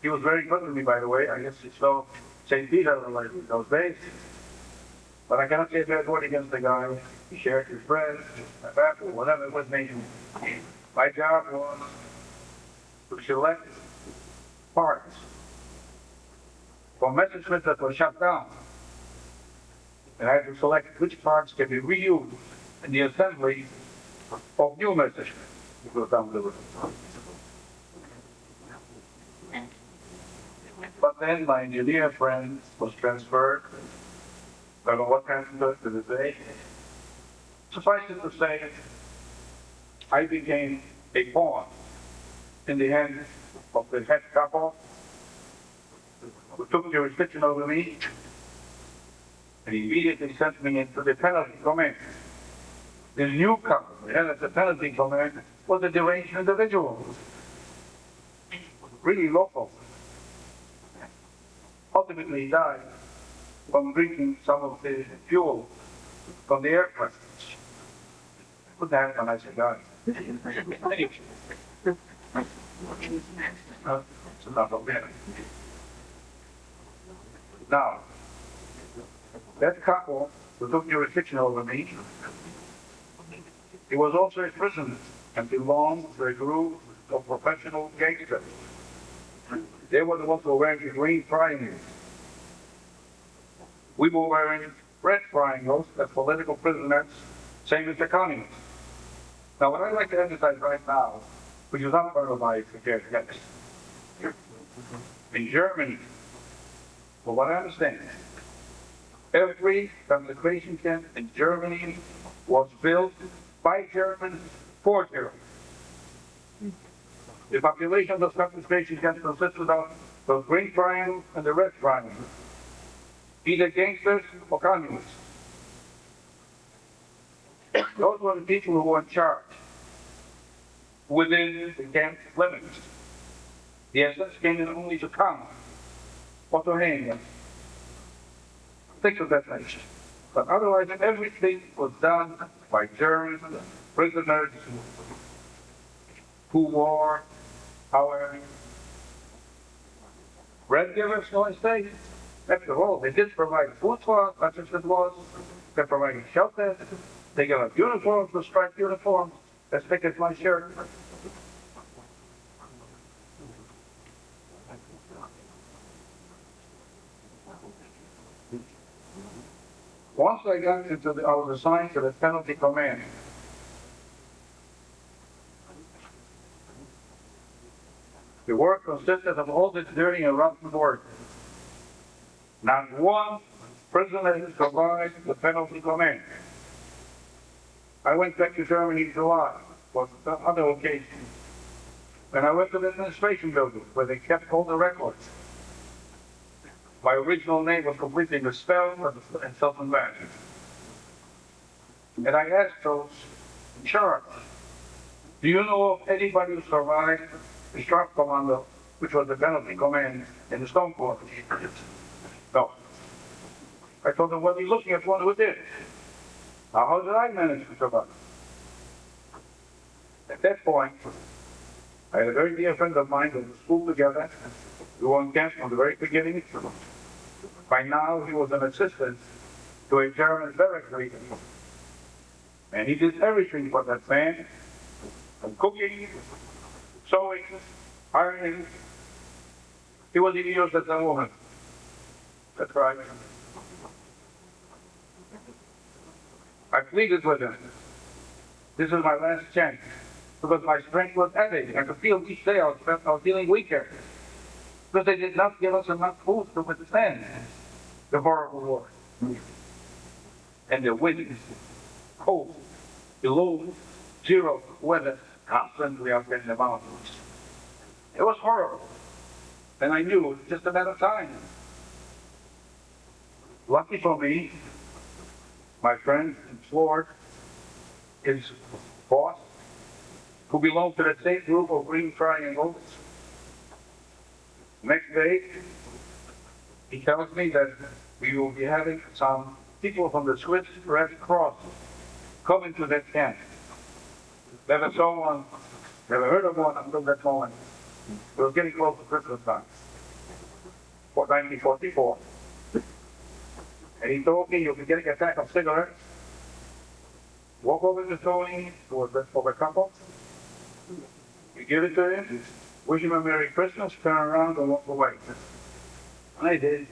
He was very good to me, by the way. I guess he saw St. Peter like those days. But I cannot say a bad word against the guy. He shared his bread, my back, whatever it was me. My job was to select parts for Messerschmitts that were shut down. And I had to select which parts can be reused in the assembly of new Messerschmitts. It goes down the road. But then my engineer friend was transferred. I don't know what transferred to this day. Suffice it to say, I became a pawn in the hands of the head couple who took jurisdiction over me and immediately sent me into the penalty command. The new couple, the head of the penalty command, was a deranged individual, really local. Ultimately, he died from drinking some of the fuel from the aircraft. Put that on, I said, God. Anyway. It's enough of that. Now, that couple who took jurisdiction over me, he was also a prisoner and belonged to a group of professional gangsters. They were the ones who were wearing the green triangles. We were wearing red triangles as political prisoners, same as the communists. Now, what I'd like to emphasize right now, which is not part of my prepared text, in Germany, for what I understand, every concentration camp in Germany was built by Germans for Germans. The population of those concentration camps consisted of the green triangle and the red triangle, either gangsters or communists. Those were the people who were in charge within the camp limits. The SS came in only to count, or to hang, things of that nature. But otherwise, everything was done by German prisoners who were our bread givers, so I say. After all, they did provide food for us, such as it was. They provided shelter. They gave us uniforms, the striped uniforms, as thick as my shirt. Once I got into I was assigned to the penalty command. The work consisted of all this dirty and rough work. Not one prisoner survived the penalty command. I went back to Germany in July for some other occasion. And I went to the administration building where they kept all the records. My original name was completely misspelled and self-invented. And I asked those in charge, do you know of anybody who survived the sharp commando, which was the penalty command in the Stone Quarters? No. I told them, well, you're looking at one who did. Now, how did I manage to survive? At that point, I had a very dear friend of mine who was school together. We were in camp from the very beginning. By now, he was an assistant to a German barrack leader. And he did everything for that man, from cooking, sewing, ironing. He was even used as a woman. That's right. I pleaded with him. This is my last chance. Because my strength was ebbing. I could feel each day I was feeling weaker. Because they did not give us enough food to withstand the horrible war. And the wind, cold, below zero weather, constantly up in the mountains. It was horrible. And I knew it was just a matter of time. Lucky for me, my friend implored his boss, who belonged to the same group of green triangles. Next day, he tells me that we will be having some people from the Swiss Red Cross coming to that camp. Never saw one, never heard of one until that moment. We were getting close to Christmas time, for 1944. And he told me, you'll be getting a pack of cigarettes. Walk over to Tony, for the couple. You give it to him, wish him a Merry Christmas, turn around and walk away. And I did.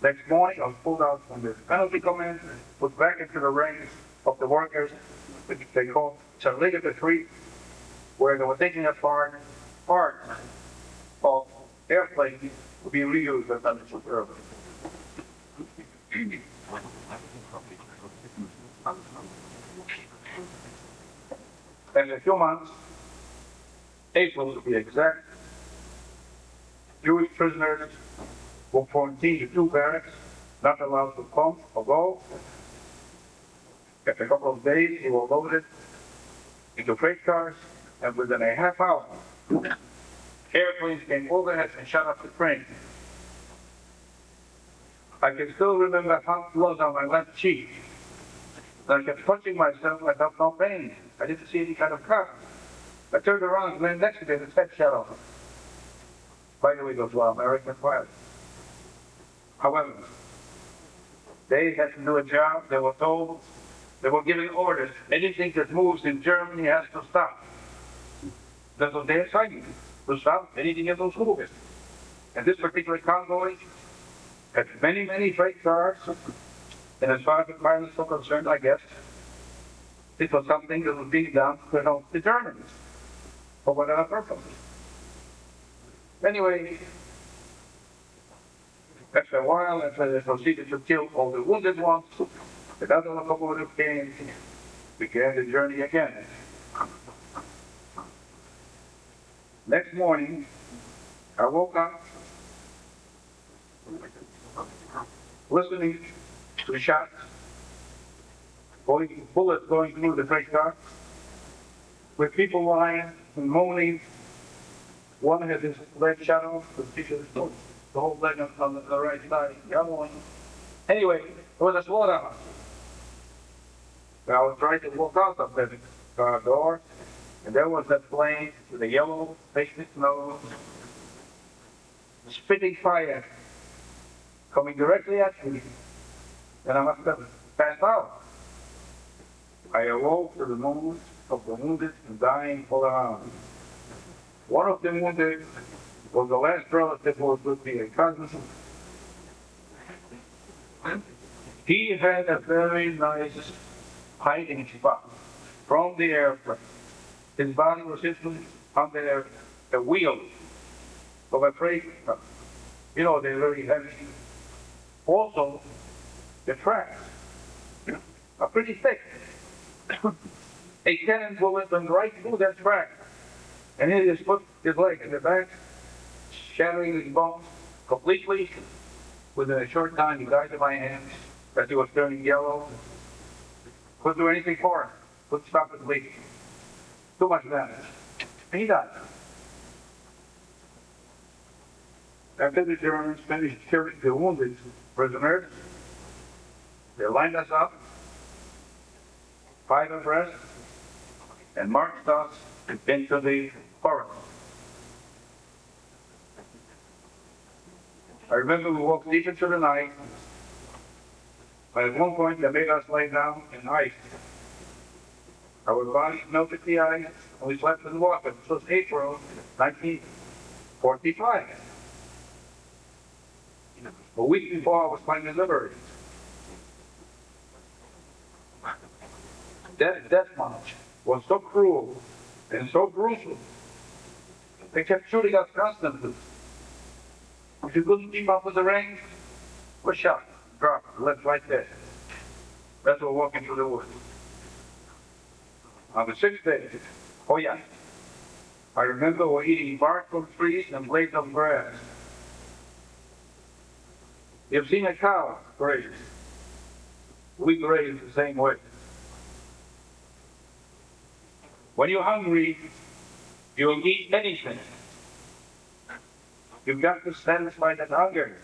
Next morning, I was pulled out from the penalty command, put back into the ranks of the workers, which they called Charlie Retreat, where they were taking apart parts of airplanes to be reused as undersea service. And in a few months, April to be exact, Jewish prisoners were quarantined to 2 barracks, not allowed to come or go. After a couple of days, they were loaded into freight cars, and within a half hour, airplanes came overhead and shot up the train. I can still remember hot blood on my left cheek. And I kept punching myself. I felt no pain. I didn't see any kind of cut. I turned around and landed next to me, his head shot off. By the way, those were American pilots. However, they had to do a job. They were told, they were giving orders. Anything that moves in Germany has to stop. That's what they assigned me, to stop anything that was moving. And this particular convoy had many, many freight cars. And as far as the pilots were concerned, I guess, it was something that was being done to help the Germans, for whatever purpose. Anyway, after a while, after they proceeded to kill all the wounded ones, another locomotive came, began the journey again. Next morning, I woke up, listening to the shots. bullets going through the freight car, with people lying and moaning. One had his leg shot off, the whole leg on the right side. The other one. Anyway, it was a slaughterhouse. I was trying to walk out of the car door, and there was that plane with a yellow, facing nose, spitting fire, coming directly at me, and I must have passed out. I awoke to the moment of the wounded and dying all around. One of the wounded was the last relative who was with me, a cousin. He had a very nice hiding spot from the airplane. His body was hidden under the wheel of a freight car. You know, they're very heavy. Also, the tracks are pretty thick. A cannon bullet went right through that track and hit his leg in the back, shattering his bones completely. Within a short time, he died in my hands as he was turning yellow. Couldn't do anything for him. Couldn't stop it bleeding. Too much damage. He died. After the Germans finished killing the wounded prisoners, they lined us up, 5 abreast, and marched us into the forest. I remember we walked deep into the night, but at one point they made us lay down in ice. Our bodies melted the ice, and we slept in water. This was April 1945. A week before I was finally liberated. That death march was so cruel and so gruesome. They kept shooting us constantly. If you couldn't keep up with the range, was shot, dropped, left right there. As we're walking through the woods. On the 6th day, oh yeah, I remember we're eating bark from trees and blades of grass. You've seen a cow graze. We graze the same way. When you're hungry, you'll eat anything. You've got to satisfy that hunger.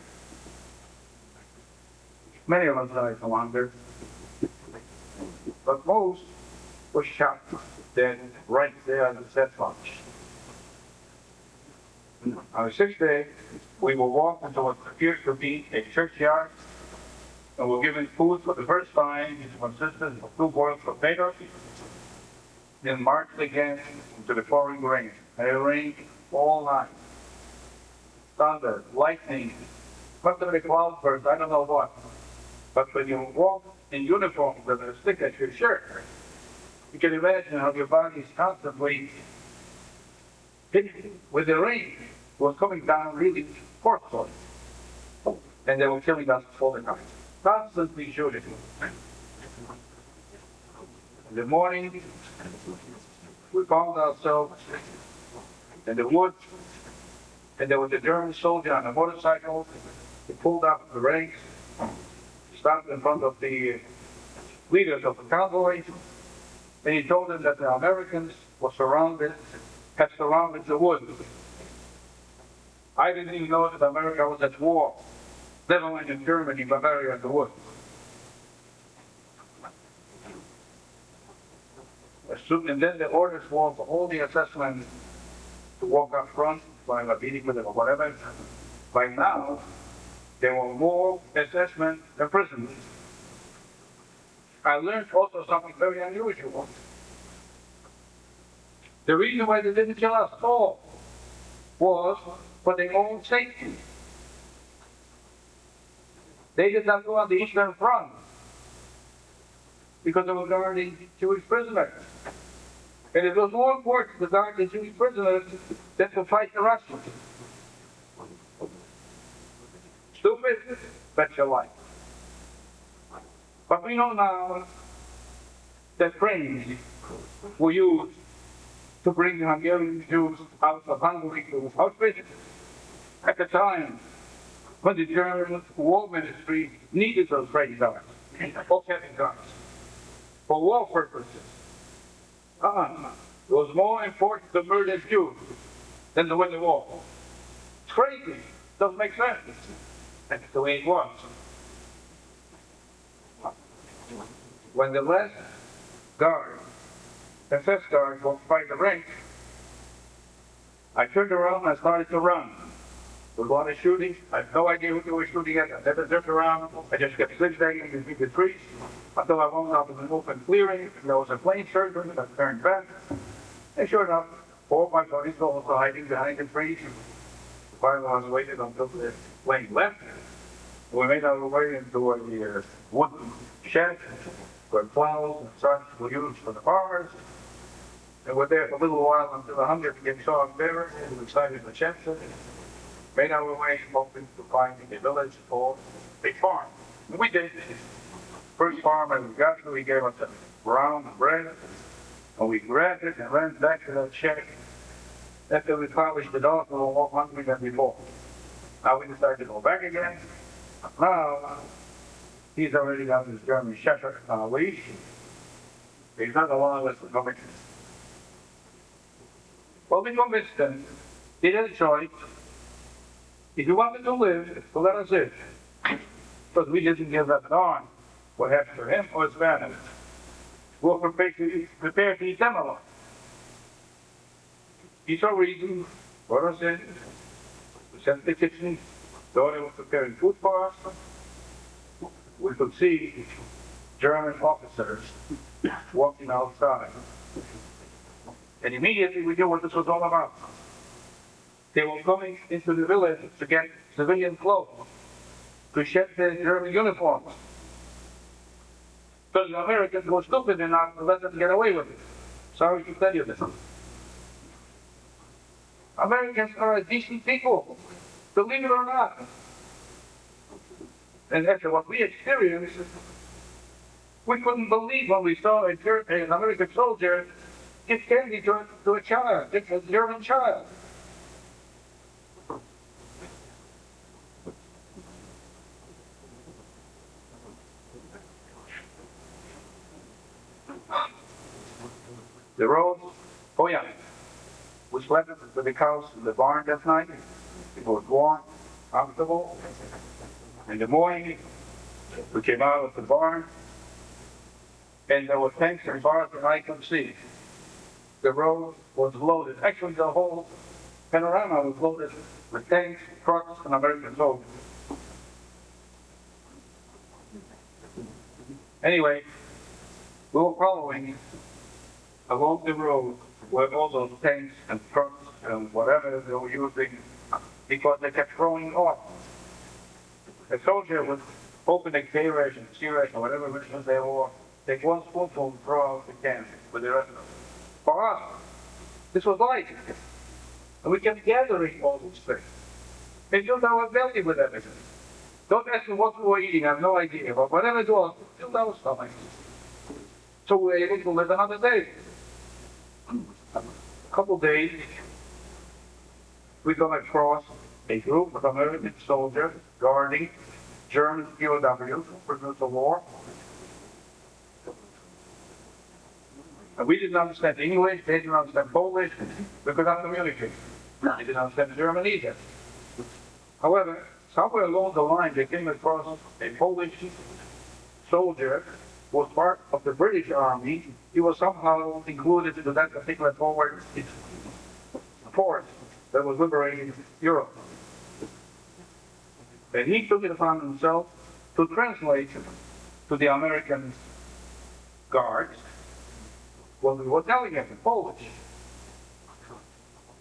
Many of us die from hunger, but most were shot dead right there on the set launch. On the 6th day, we will walk into what appears to be a churchyard, and we're given food for the first time, which consisted of 2 boiled potatoes, then marched again into the pouring rain. And it rained all night. Thunder, lightning, must have been a cloudburst, I don't know what. But when you walk in uniform with a stick at your shirt, you can imagine how your body is constantly hit with the rain. It was coming down really forcefully. And they were killing us all the time. Constantly shooting. In the morning, we found ourselves in the woods, and there was a German soldier on a motorcycle. He pulled up the ranks, stopped in front of the leaders of the convoy, and he told them that the Americans were had surrounded the woods. I didn't even know that America was at war, never mind in Germany, Bavaria, and the woods. And then the orders were for all the assessments to walk up front, while a meeting with them or whatever. By now, there were more assessments than prisoners. I learned also something very unusual. The reason why they didn't kill us all was for their own safety. They did not go on the Eastern Front because they were guarding Jewish prisoners. And it was more important to guard the Jewish prisoners than to fight the Russians. Stupid, bet your life. But we know now that trains were used to bring the Hungarian Jews out of Hungary to Auschwitz at the time when the German war ministry needed those train guards, all heavy guards. for war purposes. It was more important to murder Jews than to win the war. It's crazy. Doesn't make sense. That's the way it was. When the last guard, SS guard, walked by the ring, I turned around and I started to run. There was a lot of shooting. I had no idea who they were shooting at. I never turned around. I just kept zigzagging between the trees until I wound up in an open clearing. There was a plane surgeon. I turned back. And sure enough, 4 of my buddies were also hiding behind the trees. Finally, I was waiting until the plane left. We made our way into a wooden shed where plows and such were used for the farmers. And we're there for a little while until the hunger became so unbearable and we decided to change it. Made our way hoping to find a village or a farm. And we did. First farm and we got to, we gave us some brown bread. And we grabbed it and ran back to that shed. After we polished it off, we were more hungry than before. Now we decided to go back again. Now, he's already got his German Shepherd on a leash. He's not allowing us to come in. Well, we convinced him. He had a choice. If he wanted to live, to let us in. Because we didn't give that on what happened to him or his family. We're prepared to eat them alive. He saw reason, brought us in. We sat in the kitchen. Daughter was preparing food for us. We could see German officers walking outside. And immediately we knew what this was all about. They were coming into the village to get civilian clothes, to shed their German uniforms. Because the Americans were stupid enough to let them get away with it. Sorry to tell you this. Americans are a decent people, believe it or not. And after what we experienced, we couldn't believe when we saw an American soldier give candy to a child, a German child. The road, oh yeah, we slept with the cows in the barn that night. It was warm, comfortable. In the morning, we came out of the barn, and there were tanks and bars that I could see. The road was loaded. Actually, the whole panorama was loaded with tanks, trucks, and American soldiers. Anyway, we were following along the road where all those tanks and trucks and whatever they were using because they kept throwing off. A soldier would open a K ration, C ration, whatever rations they were, take one spoonful and throw out the can with the rest of them. For us, this was life. And we kept gathering all these things. They filled our belly with everything. Don't ask me what we were eating, I have no idea. But whatever it was, filled our stomachs. So we were able to live another day. A couple days, we come across a group of American soldiers guarding German POWs, prisoners of war. And we didn't understand English, they didn't understand Polish, we could not communicate. They didn't understand German either. However, somewhere along the line they came across a Polish soldier who was part of the British Army. He was somehow included into that particular forward force that was liberating Europe. And he took it upon himself to translate to the American guards what we were telling him in Polish.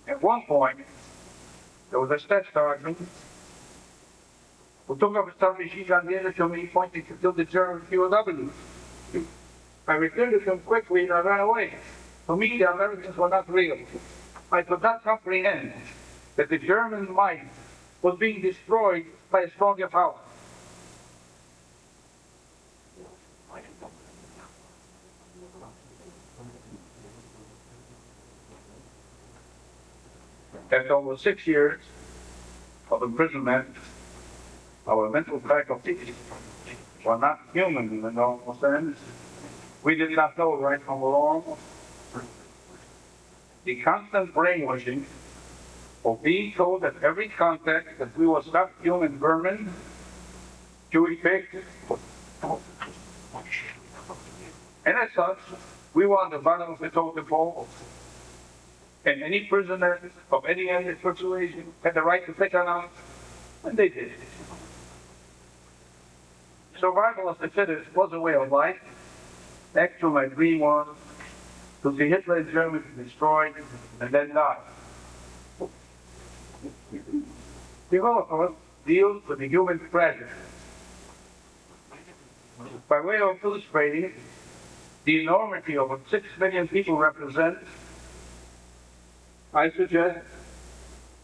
At one point, there was a staff sergeant who took up a submachine gun, handed it to me, pointing to the German POWs. I returned it to him quickly and I ran away. To me, the Americans were not real. I could not comprehend that the German might was being destroyed by a stronger power. After over 6 years of imprisonment, our mental faculties were not human in the normal sense. We did not know right from wrong. The constant brainwashing of being told at every contact that we were subhuman vermin, Jewish pigs. And as such, we were on the bottom of the totem pole. And any prisoner of any ethnic persuasion had the right to pick on us, and they did. Survival of the fittest was a way of life. Actually, my dream was to see Hitler and Germany destroyed and then die. The Holocaust deals with the human tragedy. By way of illustrating the enormity of what 6 million people represent, I suggest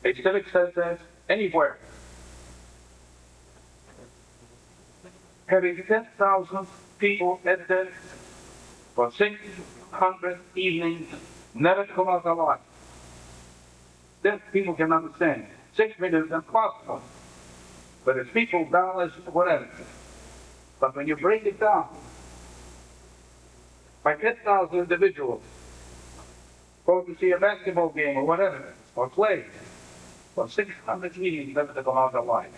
a civic sentence anywhere. Having 10,000 people at death for 600 evenings, never come out alive. Then people can understand. 6 million is impossible. But it's people, dollars, whatever. But when you break it down, by 10,000 individuals, go to see a basketball game or whatever, or play, for 600 meetings never to come out alive.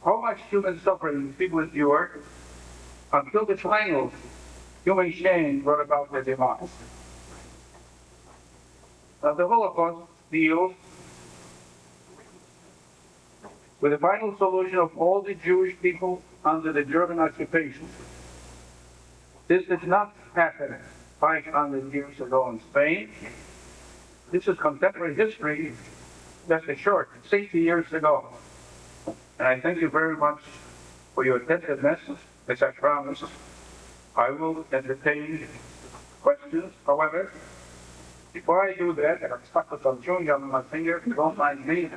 How much human suffering people endure until the final human shame brought about their demise. Now the Holocaust deals with the final solution of all the Jewish people under the German occupation. This did not happen 500 years ago in Spain. This is contemporary history, just a short 60 years ago. And I thank you very much for your attentiveness. As I promised, I will entertain questions. However, before I do that, and I'm stuck with some chewing gum in my finger, don't mind me.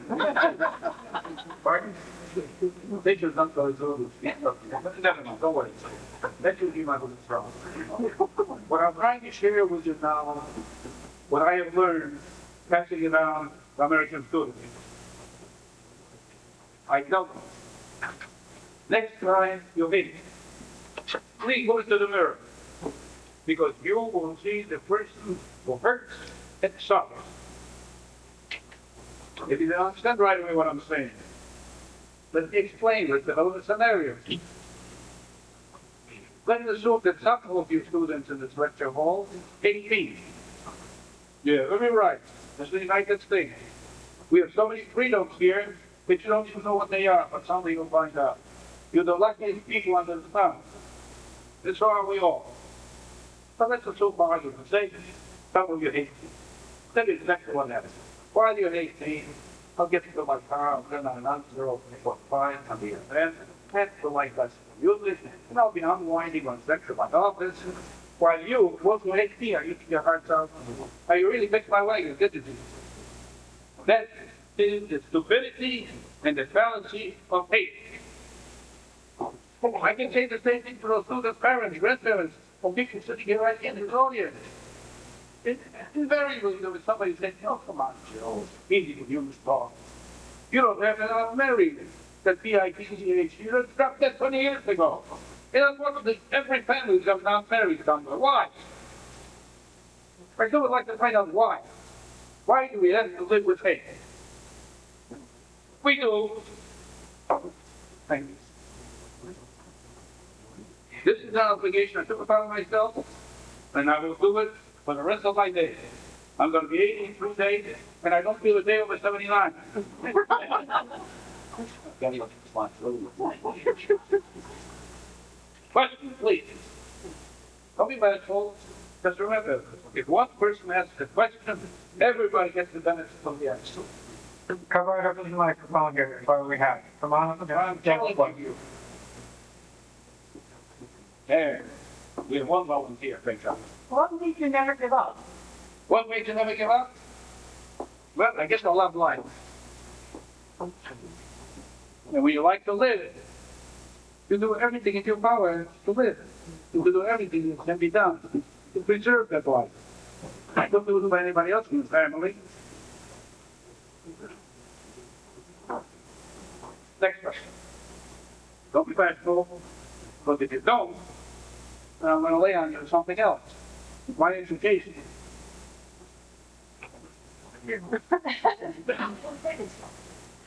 Pardon? They should not go to never mind, don't worry. That should be my little problem. What I'm trying to share with you now, what I have learned, passing it on to American students. I tell them, next time you meet, please go to the mirror, because you will see the person who hurts and suffers. If you don't understand right away what I'm saying, let me explain it in other scenarios. Let us assume that some of you students in this lecture hall hate peace. Yeah, very right. That's the United States. We have so many freedoms here that you don't even know what they are, but someday you'll find out. You're the luckiest people under the sun. And so are we all. But let's assume for argument's sake, some of you hate me. Let me exactly what happens. Why do you hate me? I'll get into my car, I'll turn on an answer, I'll fine, I'll be a friend. That's the life lesson. Use it, and I'll be unwinding on sex in my office. While you, those who hate me, are using your hearts out. Are you really fixed my wagon, didn't you? That is the stupidity and the fallacy of hate. I can say the same thing to those students' parents, grandparents, or people sitting here right in this audience. Invariably, there was somebody saying, oh, come on, Joe, easy with you, talk. You don't have enough married. That PITCH, you just dropped that 20 years ago. And unfortunately, every family is not married somewhere. Why? I would like to find out why. Why do we have to live with hate? We do. Thank you. This is an obligation I took upon myself, and I will do it for the rest of my days. I'm going to be 83 days, and I don't feel a day over 79. Question, please. Don't be bashful. Just remember, if one person asks a question, everybody gets the benefit from the answer. Come right up to the microphone here, that's all we have. Come on up and I'm telling you. There. We have one volunteer, thank God. What made you never give up? What made you never give up? Well, I guess I love life. And when you like to live, you do everything in your power to live. You do everything that can be done to preserve that life. I don't do it by anybody else in the family. Next question. Don't be bashful, but if you don't, and I'm gonna lay on you something else. My education.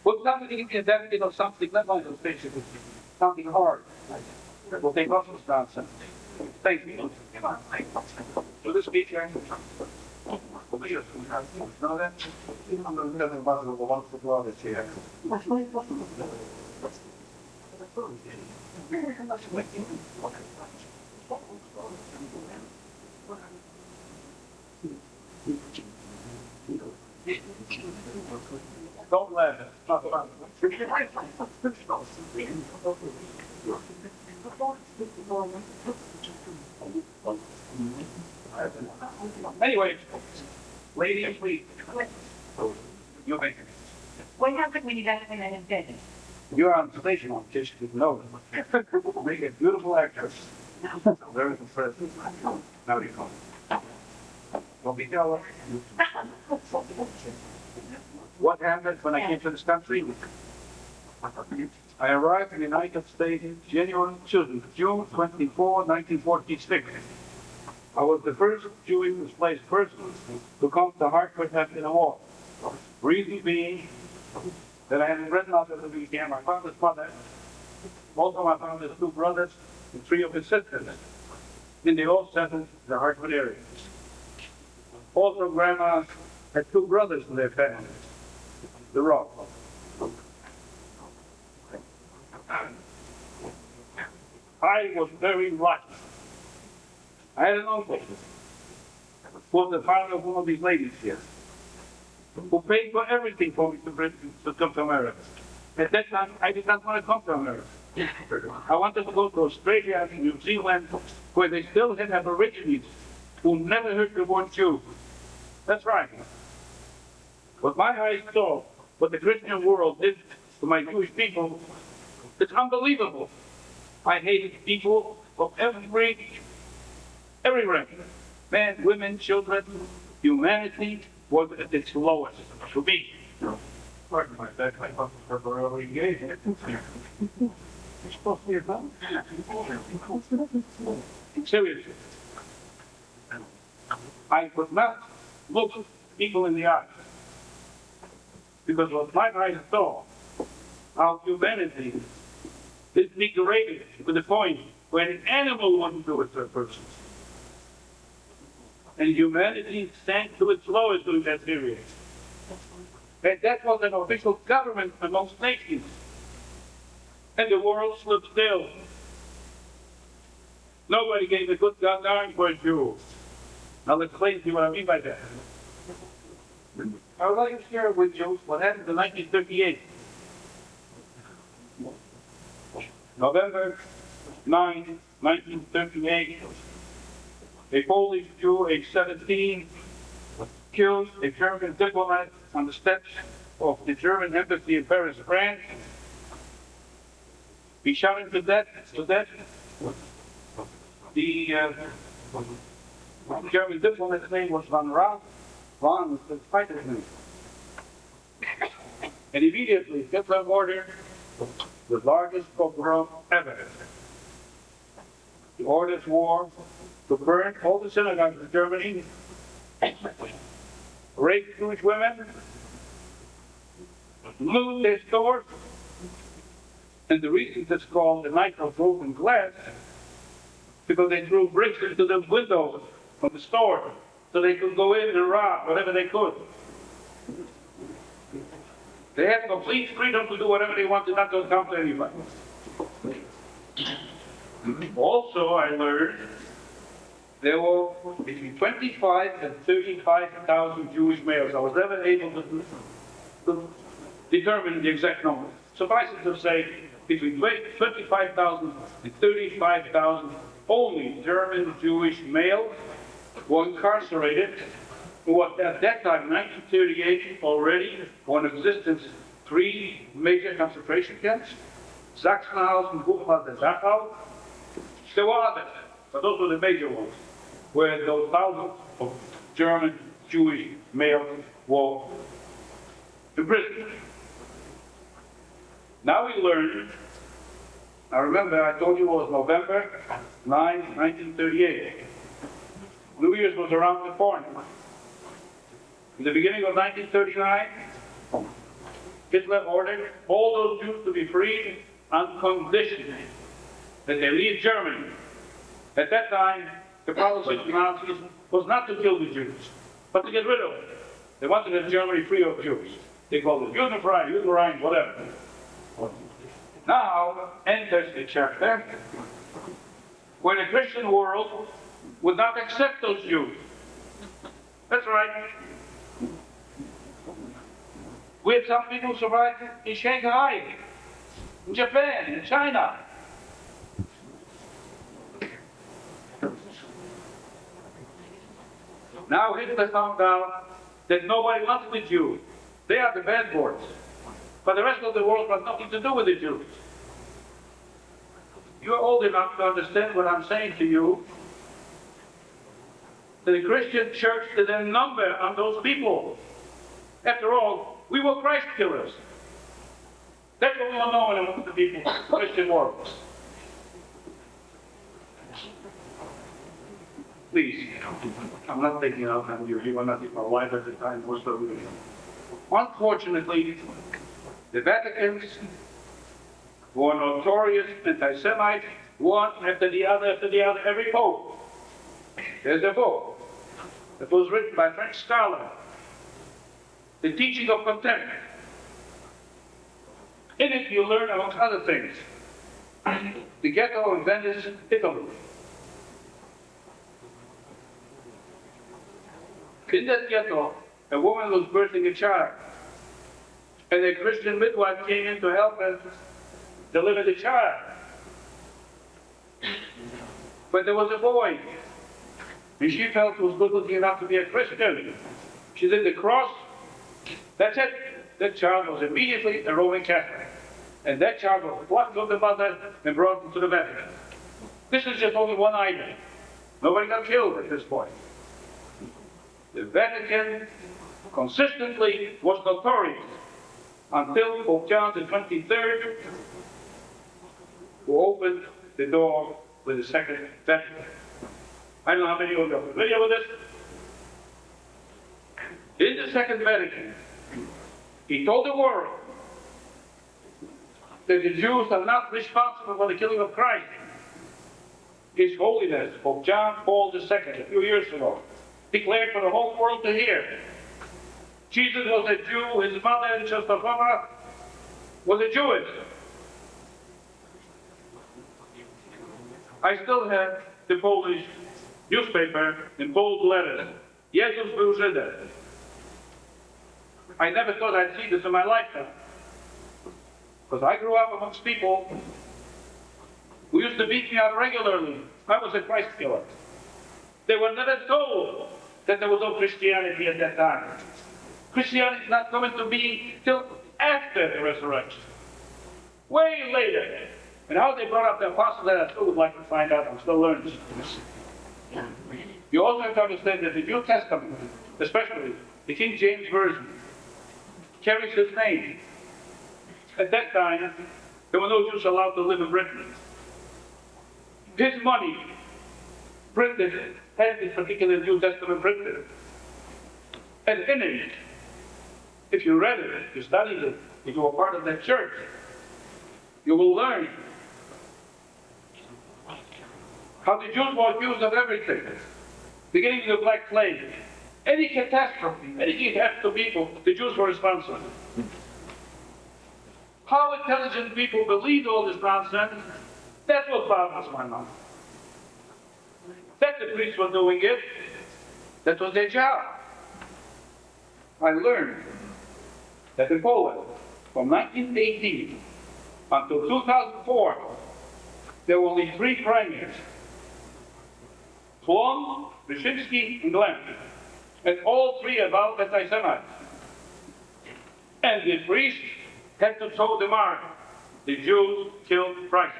Well, somebody can get you know, something not like those basically, something hard. We'll take off this nonsense. Thank you. So this speech here. Know that? Don't laugh. It's not fun. Anyway, ladies, please. You make it. What happened when you got in and did it? You're on station, just to know. Make a beautiful actress. Very impressive. Now you come. Don't be jealous. What happened when I came to this country? I arrived in the United States June 24, 1946. I was the first Jewish displaced person to come to Hartford after the war. Reason being that I had a grandmother who became my father's mother, also my father's two brothers and three of his sisters. And they all settled in the Hartford area. Also, grandma had two brothers in their family, the Rock. I was very lucky. I had an uncle who was the father of one of these ladies here, who paid for everything for me to come to America. At that time, I did not want to come to America. I wanted to go to Australia and New Zealand, where they still had aborigines who never heard the word Jew. That's right. But my eyes saw what the Christian world did to my Jewish people. It's unbelievable. I hated people of every rank. Men, women, children. Humanity was at its lowest. To me. Pardon my bad, my was temporarily engaged. You're supposed to be your mom. Seriously. I could not look people in the eye. Because what my eyes saw, how humanity is degraded to the point where an animal wouldn't do it to a person. And humanity sank to its lowest during that period. And that was an official government amongst nations. And the world stood still. Nobody gave a good goddamn for a Jew. I'll explain to you what I mean by that. I would like to share with you what happened in 1938. November 9, 1938, a Polish Jew, age 17, killed a German diplomat on the steps of the German embassy in Paris, France. He shot him to death. The German diplomat's name was Van Raaf. Von was the fighter's name. And immediately Hitler ordered the largest pogrom ever. He orders war to burn all the synagogues in Germany, rape Jewish women, loot their stores, and the reason it's called the night of broken glass, because they threw bricks into the windows of the store so they could go in and rob whatever they could. They had complete freedom to do whatever they wanted, not to come to anybody. Also, I learned there were between 25 and 35,000 Jewish males. I was never able to determine the exact number. Suffice it to say, between 25,000 and 35,000 only German Jewish males were incarcerated. What at that time, 1938, already were in existence 3 major concentration camps: Sachsenhausen, Buchenwald, and Dachau. There were others, but those were the major ones, where those thousands of German Jewish males were imprisoned. Now we learn I remember I told you it was November 9, 1938. New Year's was around the corner. In the beginning of 1939, Hitler ordered all those Jews to be freed on condition that they leave Germany. At that time, the policy of the Nazis was not to kill the Jews, but to get rid of them. They wanted Germany free of Jews. They called it Judenfrei, whatever. Now enters the chapter where the Christian world would not accept those Jews. That's right. We had some people who survived in Shanghai, in Japan, in China. Now Hitler found out that nobody wants the Jews. They are the bad boys. But the rest of the world has nothing to do with the Jews. You're old enough to understand what I'm saying to you. That the Christian church did a number on those people. After all, we were Christ killers. That's what we all know among the people, Christian world. Please, I'm not taking out on you. You were not in my wife at the time, most of you. Unfortunately, the Vatican, who are notorious anti-Semites, one after the other, every pope. There's a book that was written by French scholar, The Teaching of Contempt. In it, you learn, amongst other things, the ghetto in Venice, Italy. In that ghetto, a woman was birthing a child, and a Christian midwife came in to help her deliver the child. But there was a boy, and she felt he was good looking enough to be a Christian. She did the cross. That's it. That child was immediately a Roman Catholic, and that child was plucked from the mother and brought into the Vatican. This is just only one item. Nobody got killed at this point. The Vatican consistently was notorious until Pope John the 23rd, who opened the door with the Second Vatican. I don't know how many of you are familiar with this. In the Second Vatican, he told the world that the Jews are not responsible for the killing of Christ. His Holiness, Pope John Paul II, a few years ago, declared for the whole world to hear. Jesus was a Jew, his mother, Josephina, was a Jewess. I still have the Polish newspaper in bold letters. Jesus był Żydem. I never thought I'd see this in my lifetime. Because I grew up amongst people who used to beat me up regularly. I was a Christ killer. They were never told that there was no Christianity at that time. Christianity is not coming to be till after the resurrection. Way later. And how they brought up the apostles, that I still would like to find out. I'm still learning. You also have to understand that the New Testament, especially the King James Version, carries his name. At that time, there were no Jews allowed to live in Britain. His money printed, had this particular New Testament printed. And in it, if you read it, if you studied it, if you were part of that church, you will learn how the Jews were accused of everything, beginning with the Black Plague. Any catastrophe, anything that happened to people, the Jews were responsible. How intelligent people believed all this nonsense, that was boggles my mind. That the priests were doing it, that was their job. I learned that in Poland, from 1918 until 2004, there were only 3 premiers: Plon, Wyszynski, and Glenn. And all 3 about anti-Semites. And the priests had to toe the mark. The Jews killed Christ.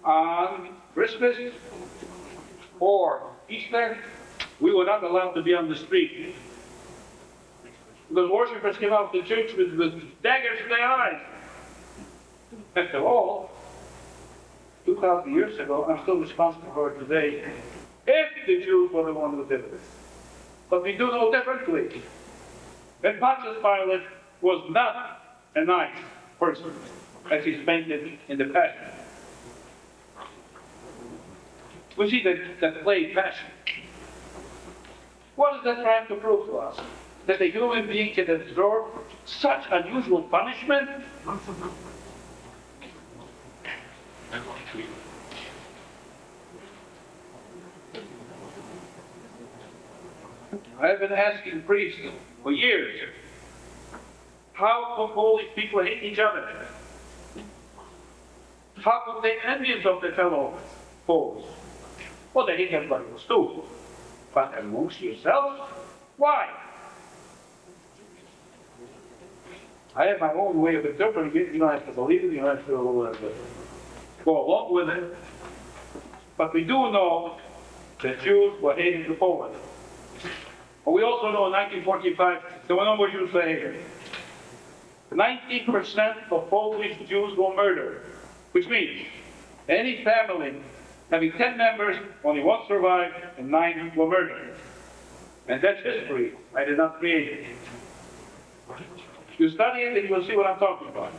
On Christmas or Easter, we were not allowed to be on the street. Because worshippers came out to church with daggers in their eyes. After all, 2,000 years ago, I'm still responsible for it today, if the Jews were the ones who did it. But we do know differently. That Pontius Pilate was not a nice person, as he's painted in the Passion. We see that play Passion. What is that trying to prove to us? That a human being can absorb such unusual punishment? I've been asking priests for years, how could Polish people hate each other? How could they envious of their fellow Poles? Well, they hate everybody else too. But amongst yourselves, why? I have my own way of interpreting it. You don't have to believe it, you don't have to go along with it. But we do know that Jews were hated in Poland. But we also know in 1945, there were no more Jews behavior. 90% of Polish Jews were murdered, which means any family having 10 members, only one survived and 9 were murdered. And that's history. I did not create it. You study it and you'll see what I'm talking about.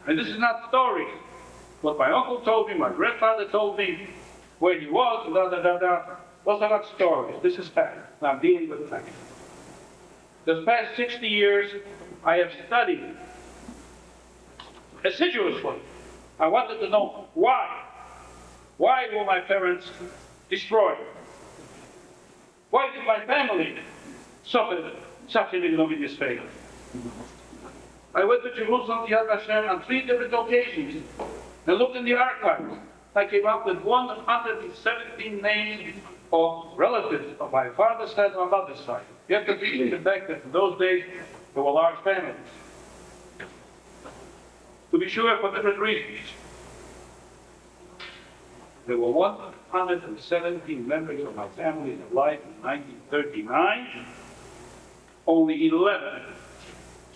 And this is not story. What my uncle told me, my grandfather told me, where he was, those are not stories. This is fact. I'm dealing with fact. The past 60 years, I have studied assiduously. I wanted to know why. Why were my parents destroyed? Why did my family suffer such an ignominious fate? I went to Jerusalem, Yad Vashem, on 3 different occasions and looked in the archives. I came up with 117 names of relatives of my father's side and my mother's side. You have to appreciate the fact that in those days there were large families. To be sure, for different reasons. There were 117 members of my family alive in 1939. Only 11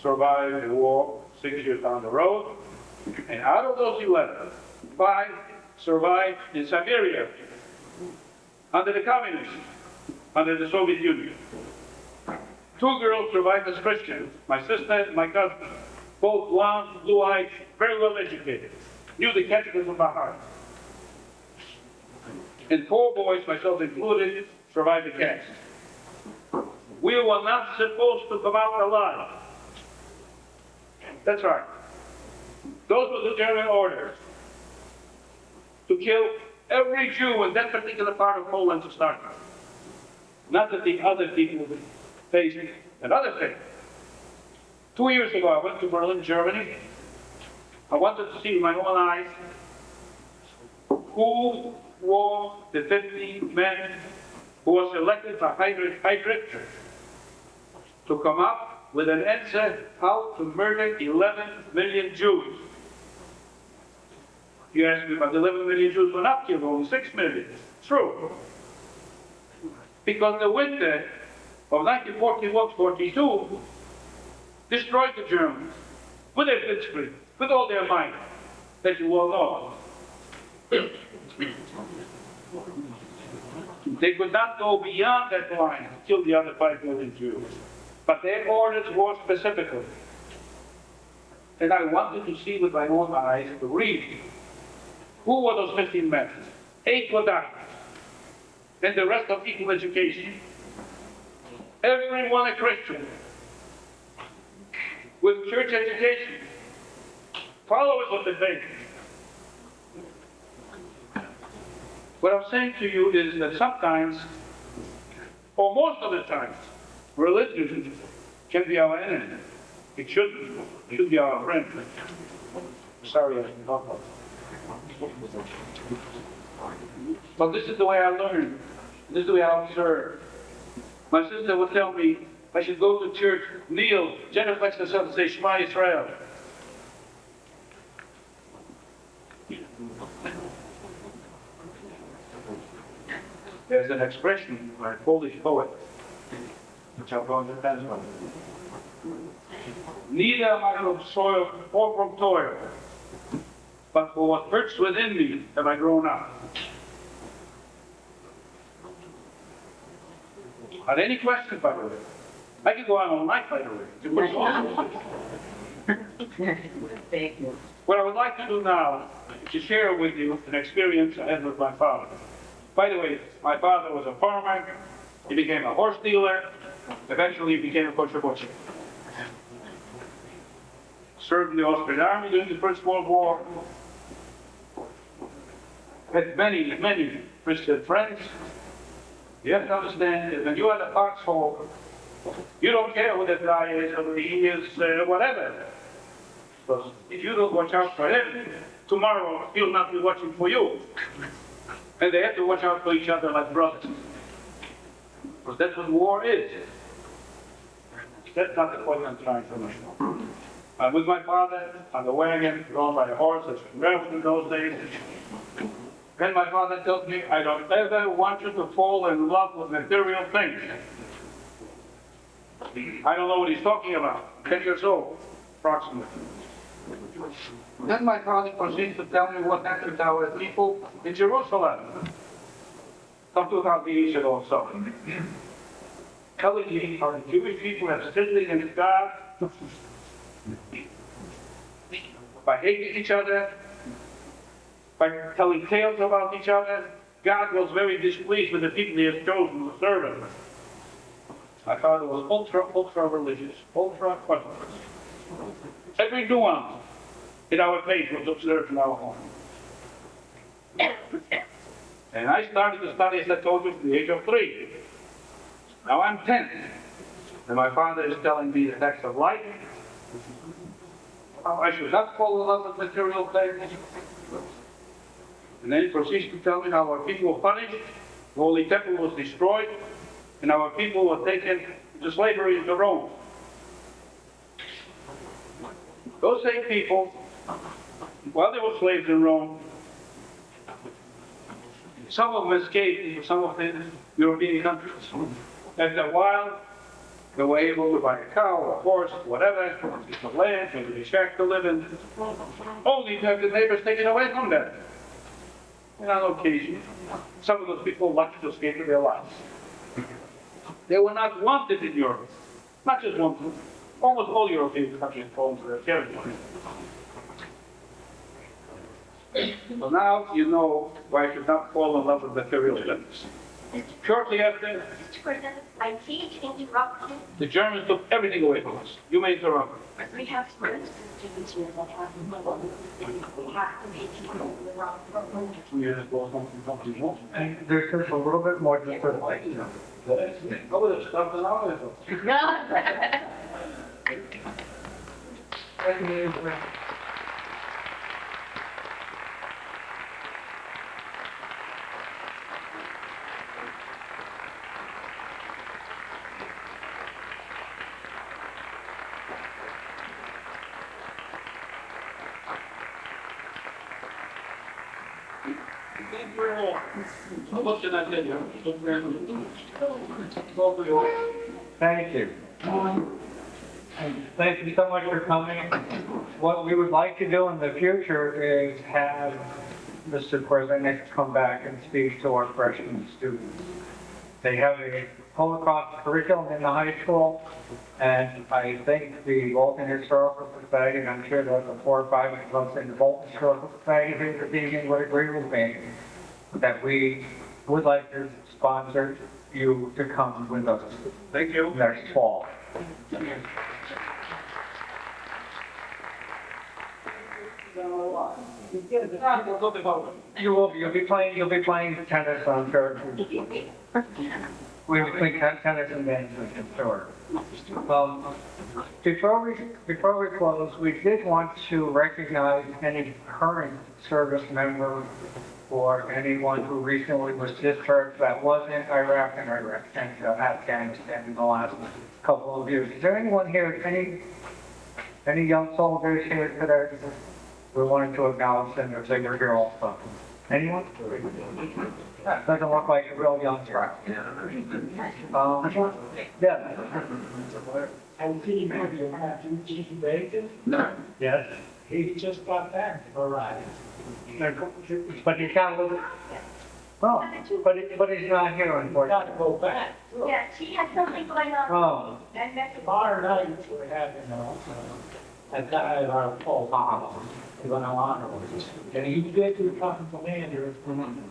survived the war 6 years down the road. And out of those 11, 5 survived in Siberia, under the communists, under the Soviet Union. 2 girls survived as Christians, my sister and my cousin, both blonde, blue-eyed, very well educated, knew the catechism by heart. And 4 boys, myself included, survived the gas. We were not supposed to come out alive. That's right. Those were the German orders. To kill every Jew in that particular part of Poland to start with. Not that the other people would face another thing. 2 years ago, I went to Berlin, Germany. I wanted to see with my own eyes who were the 15 men who were selected by Heydrich to come up with an answer how to murder 11 million Jews. You ask me about the 11 million Jews were not killed, only 6 million. It's true. Because the winter of 1941-42 destroyed the Germans with their blitzkrieg, with all their might, that you all know. They could not go beyond that line to kill the other 5 million Jews. But their orders were specifically. And I wanted to see with my own eyes, to read, who were those 15 men? 8 were doctors, and the rest of equal education. Everyone a Christian, with church education, followers of the faith. What I'm saying to you is that sometimes, or most of the time, religion can be our enemy. It should be our friend. Sorry, I didn't talk about it. But this is the way I learned. This is the way I observe. My sister would tell me I should go to church, kneel, genuflex myself, and say Shema Yisrael. There's an expression by a Polish poet, which I'm going to translate. Neither am I from soil or from toil, but for what hurts within me have I grown up. Are there any questions, by the way? I could go on all night, by the way. Too much longer. What I would like to do now is to share with you an experience I had with my father. By the way, my father was a farmer. He became a horse dealer. Eventually, he became a kosher butcher. Served in the Austrian army during the First World War. Had many, many Christian friends. You have to understand that when you are in a foxhole, you don't care who that guy is, or he is whatever. Because if you don't watch out for him, tomorrow he'll not be watching for you. And they have to watch out for each other like brothers. Because that's what war is. That's not the point I'm trying to make. I'm with my father on the wagon, drawn by a horse, that's rare in those days. Then my father tells me, I don't ever want you to fall in love with material things. I don't know what he's talking about. 10 years old, approximately. Then my father proceeds to tell me what happened to our people in Jerusalem. Some 2,000 years ago or so. Telling me how the Jewish people have sinned against God by hating each other, by telling tales about each other. God was very displeased with the people he has chosen to serve him. My father was ultra religious, ultra fundamentalist. Every nuance in our faith was observed in our home. And I started to study, as I told you, from the age of 3. Now I'm 10. And my father is telling me the text of life. How I should not fall in love with material things. And then he proceeds to tell me how our people were punished, the Holy Temple was destroyed, and our people were taken to slavery into Rome. Those same people, while they were slaves in Rome, some of them escaped into some of the European countries. After a while, they were able to buy a cow, a horse, whatever, a piece of land, maybe a shack to live in, only to have the neighbors taken away from them. And on occasion, some of those people lucky to escape with their lives. They were not wanted in Europe. Not just wanted. Almost all European countries fall into their territory. So now you know why I should not fall in love with material things. Shortly after, I can't interrupt you. the Germans took everything away from us. You may interrupt. We have students that have we have to be And there's just a little bit more just for Oh, there's stuff in our What can I tell you? Thank you. And thank you so much for coming. What we would like to do in the future is have Mr. President come back and speak to our freshman students. They have a Holocaust curriculum in the high school, and I think the Bolton Historical Society, and I'm sure that the 4 or 5 of us in the Bolton Historical Society here this evening would agree with me, that we would like to sponsor you to come with us. Thank you. Next fall. You'll be playing tennis on Thursday. We'll be playing tennis and badminton, sure. Before we close, we did want to recognize any current service member or anyone who recently was discharged that wasn't Iraq and Afghanistan in the last couple of years. Is there anyone here, any young soldiers here today? We wanted to acknowledge them if they were here also. Anyone? Doesn't look like a real young guy. Yeah. And see, maybe you have to Vegas. Yes. He just got back, all right. But you can't look, oh, but he's not here Gotta unfortunately. go back. Yes, he had something going on. Oh, And that's Tomorrow night, we're having, a guy at our poll, going to honor him. And he did to the company commander,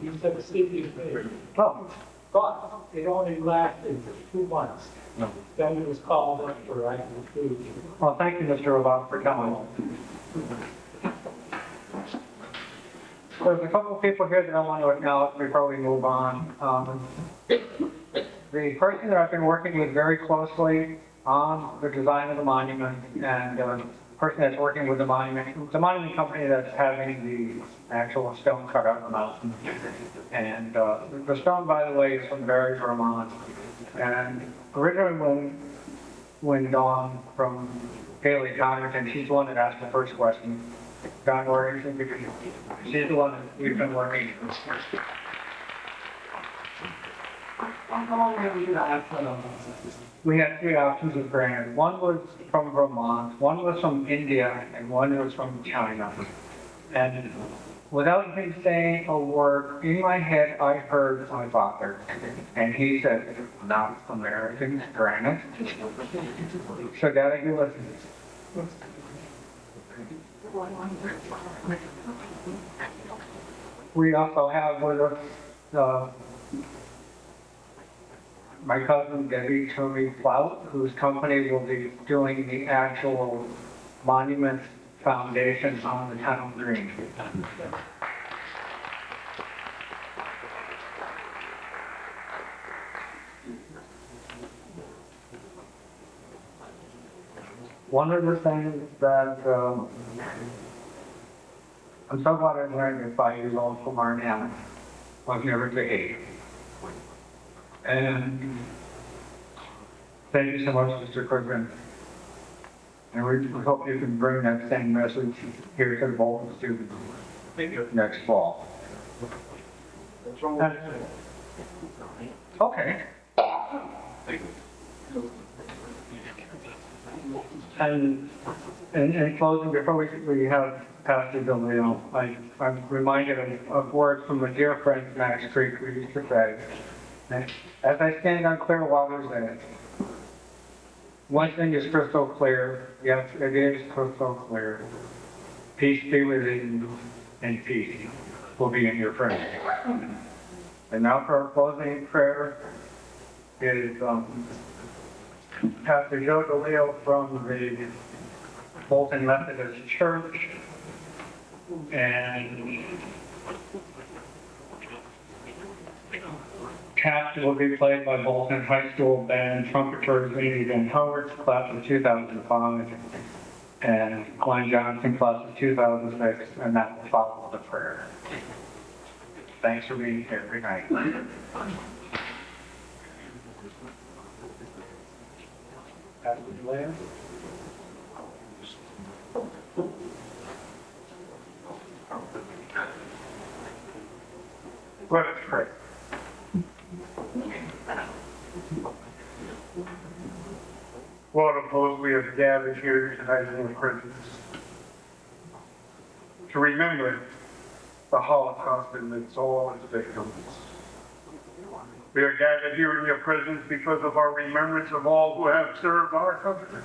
he said the city is there. oh, But it only lasted 2 months. Then he was called up for active duty. well, thank you, Mr. Roboto, for coming. There's a couple of people here that I want to acknowledge before we move on. The person that I've been working with very closely on the design of the monument, and the person that's working with the monument company that's having the actual stone cut out of the mountain. And the stone, by the way, is from Barry, Vermont. And originally when Dawn from Haley Connerton, she's the one that asked the first question. Dawn, where is she? She's the one that we've been working with. We had 3 options of granite. One was from Vermont, one was from India, and one was from China. And without him saying a word, in my head, I heard my father. And he said, not American granite. So Daddy, you listen. We also have with us, my cousin Debbie Toomey Flout, whose company will be doing the actual monument foundation on the town green. One of the things that, I'm so glad I learned at 5 years old from our now was never to hate. And thank you so much, Mr. Corbin. And we hope you can bring that same message here to the Bolton students next fall. Okay. And in closing, before we have Pastor Bill Leo, I'm reminded of words from a dear friend, Max Creek, who used to say, as I stand on clear water's edge, one thing is crystal clear, yes, it is crystal clear. Peace be within you, and peace will be in your frame. And now for our closing prayer is Pastor Joe DeLeo from the Bolton Methodist Church, and Cast will be played by Bolton High School band trumpeters Amy Van Howard, class of 2005, and Glenn Johnson, class of 2006, and that will follow the prayer. Thanks for being here. Good night. Pastor DeLeo. Let us pray. Lord of hosts, we have gathered here tonight in your presence to remember the Holocaust and its all its victims. We are gathered here in your presence because of our remembrance of all who have served our country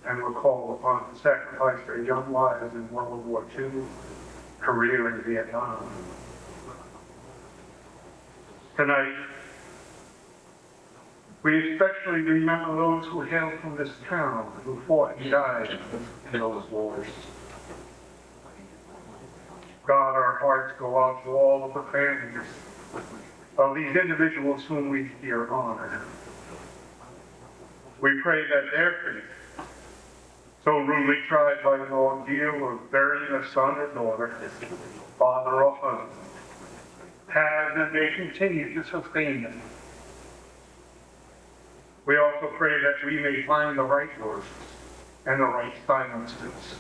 and were called upon to sacrifice their young lives in World War II, Korea, and Vietnam. Tonight, we especially remember those who hail from this town, who fought and died in those wars. God, our hearts go out to all of the families of these individuals whom we here honor. We pray that their faith, so rudely tried by the ordeal of burying a son or daughter, father or husband, has and may continue to sustain them. We also pray that we may find the right words and the right silences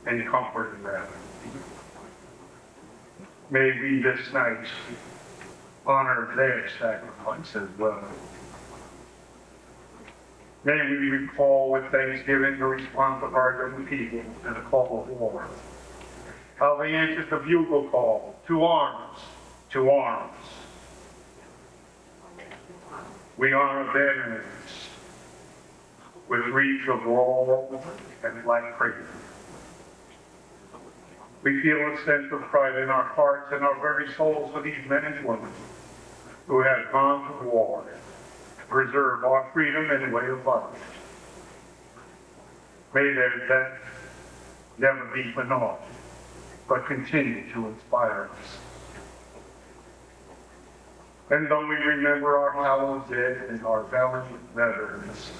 and comfort in them. May we this night honor their sacrifice as well. May we recall with thanksgiving the response of our young people to the call of war. How they answered the bugle call, to arms, to arms. We honor their names with wreaths of laurel and light crape. We feel a sense of pride in our hearts and our very souls for these men and women who have gone to war to preserve our freedom and way of life. May their death never be for naught, but continue to inspire us. And though we remember our hallowed dead and our valiant veterans,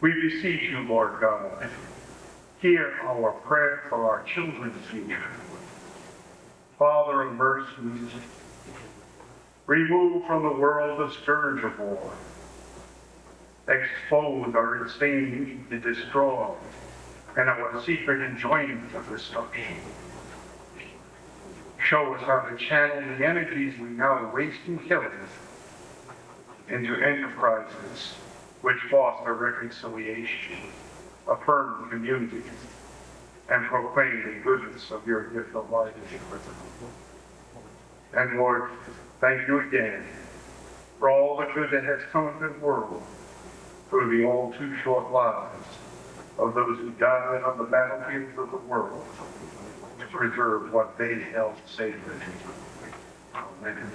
we beseech you, Lord God, hear our prayer for our children's future. Father of mercies, remove from the world the scourge of war. Expose our insane need to destroy and our secret enjoyment of destruction. Show us how to channel the energies we now waste in killing into enterprises which foster reconciliation, affirm communities, and proclaim the goodness of your gift of life. And Lord, thank you again for all the good that has come into the world through the all too short lives of those who died on the battlefields of the world to preserve what they held sacred. Amen.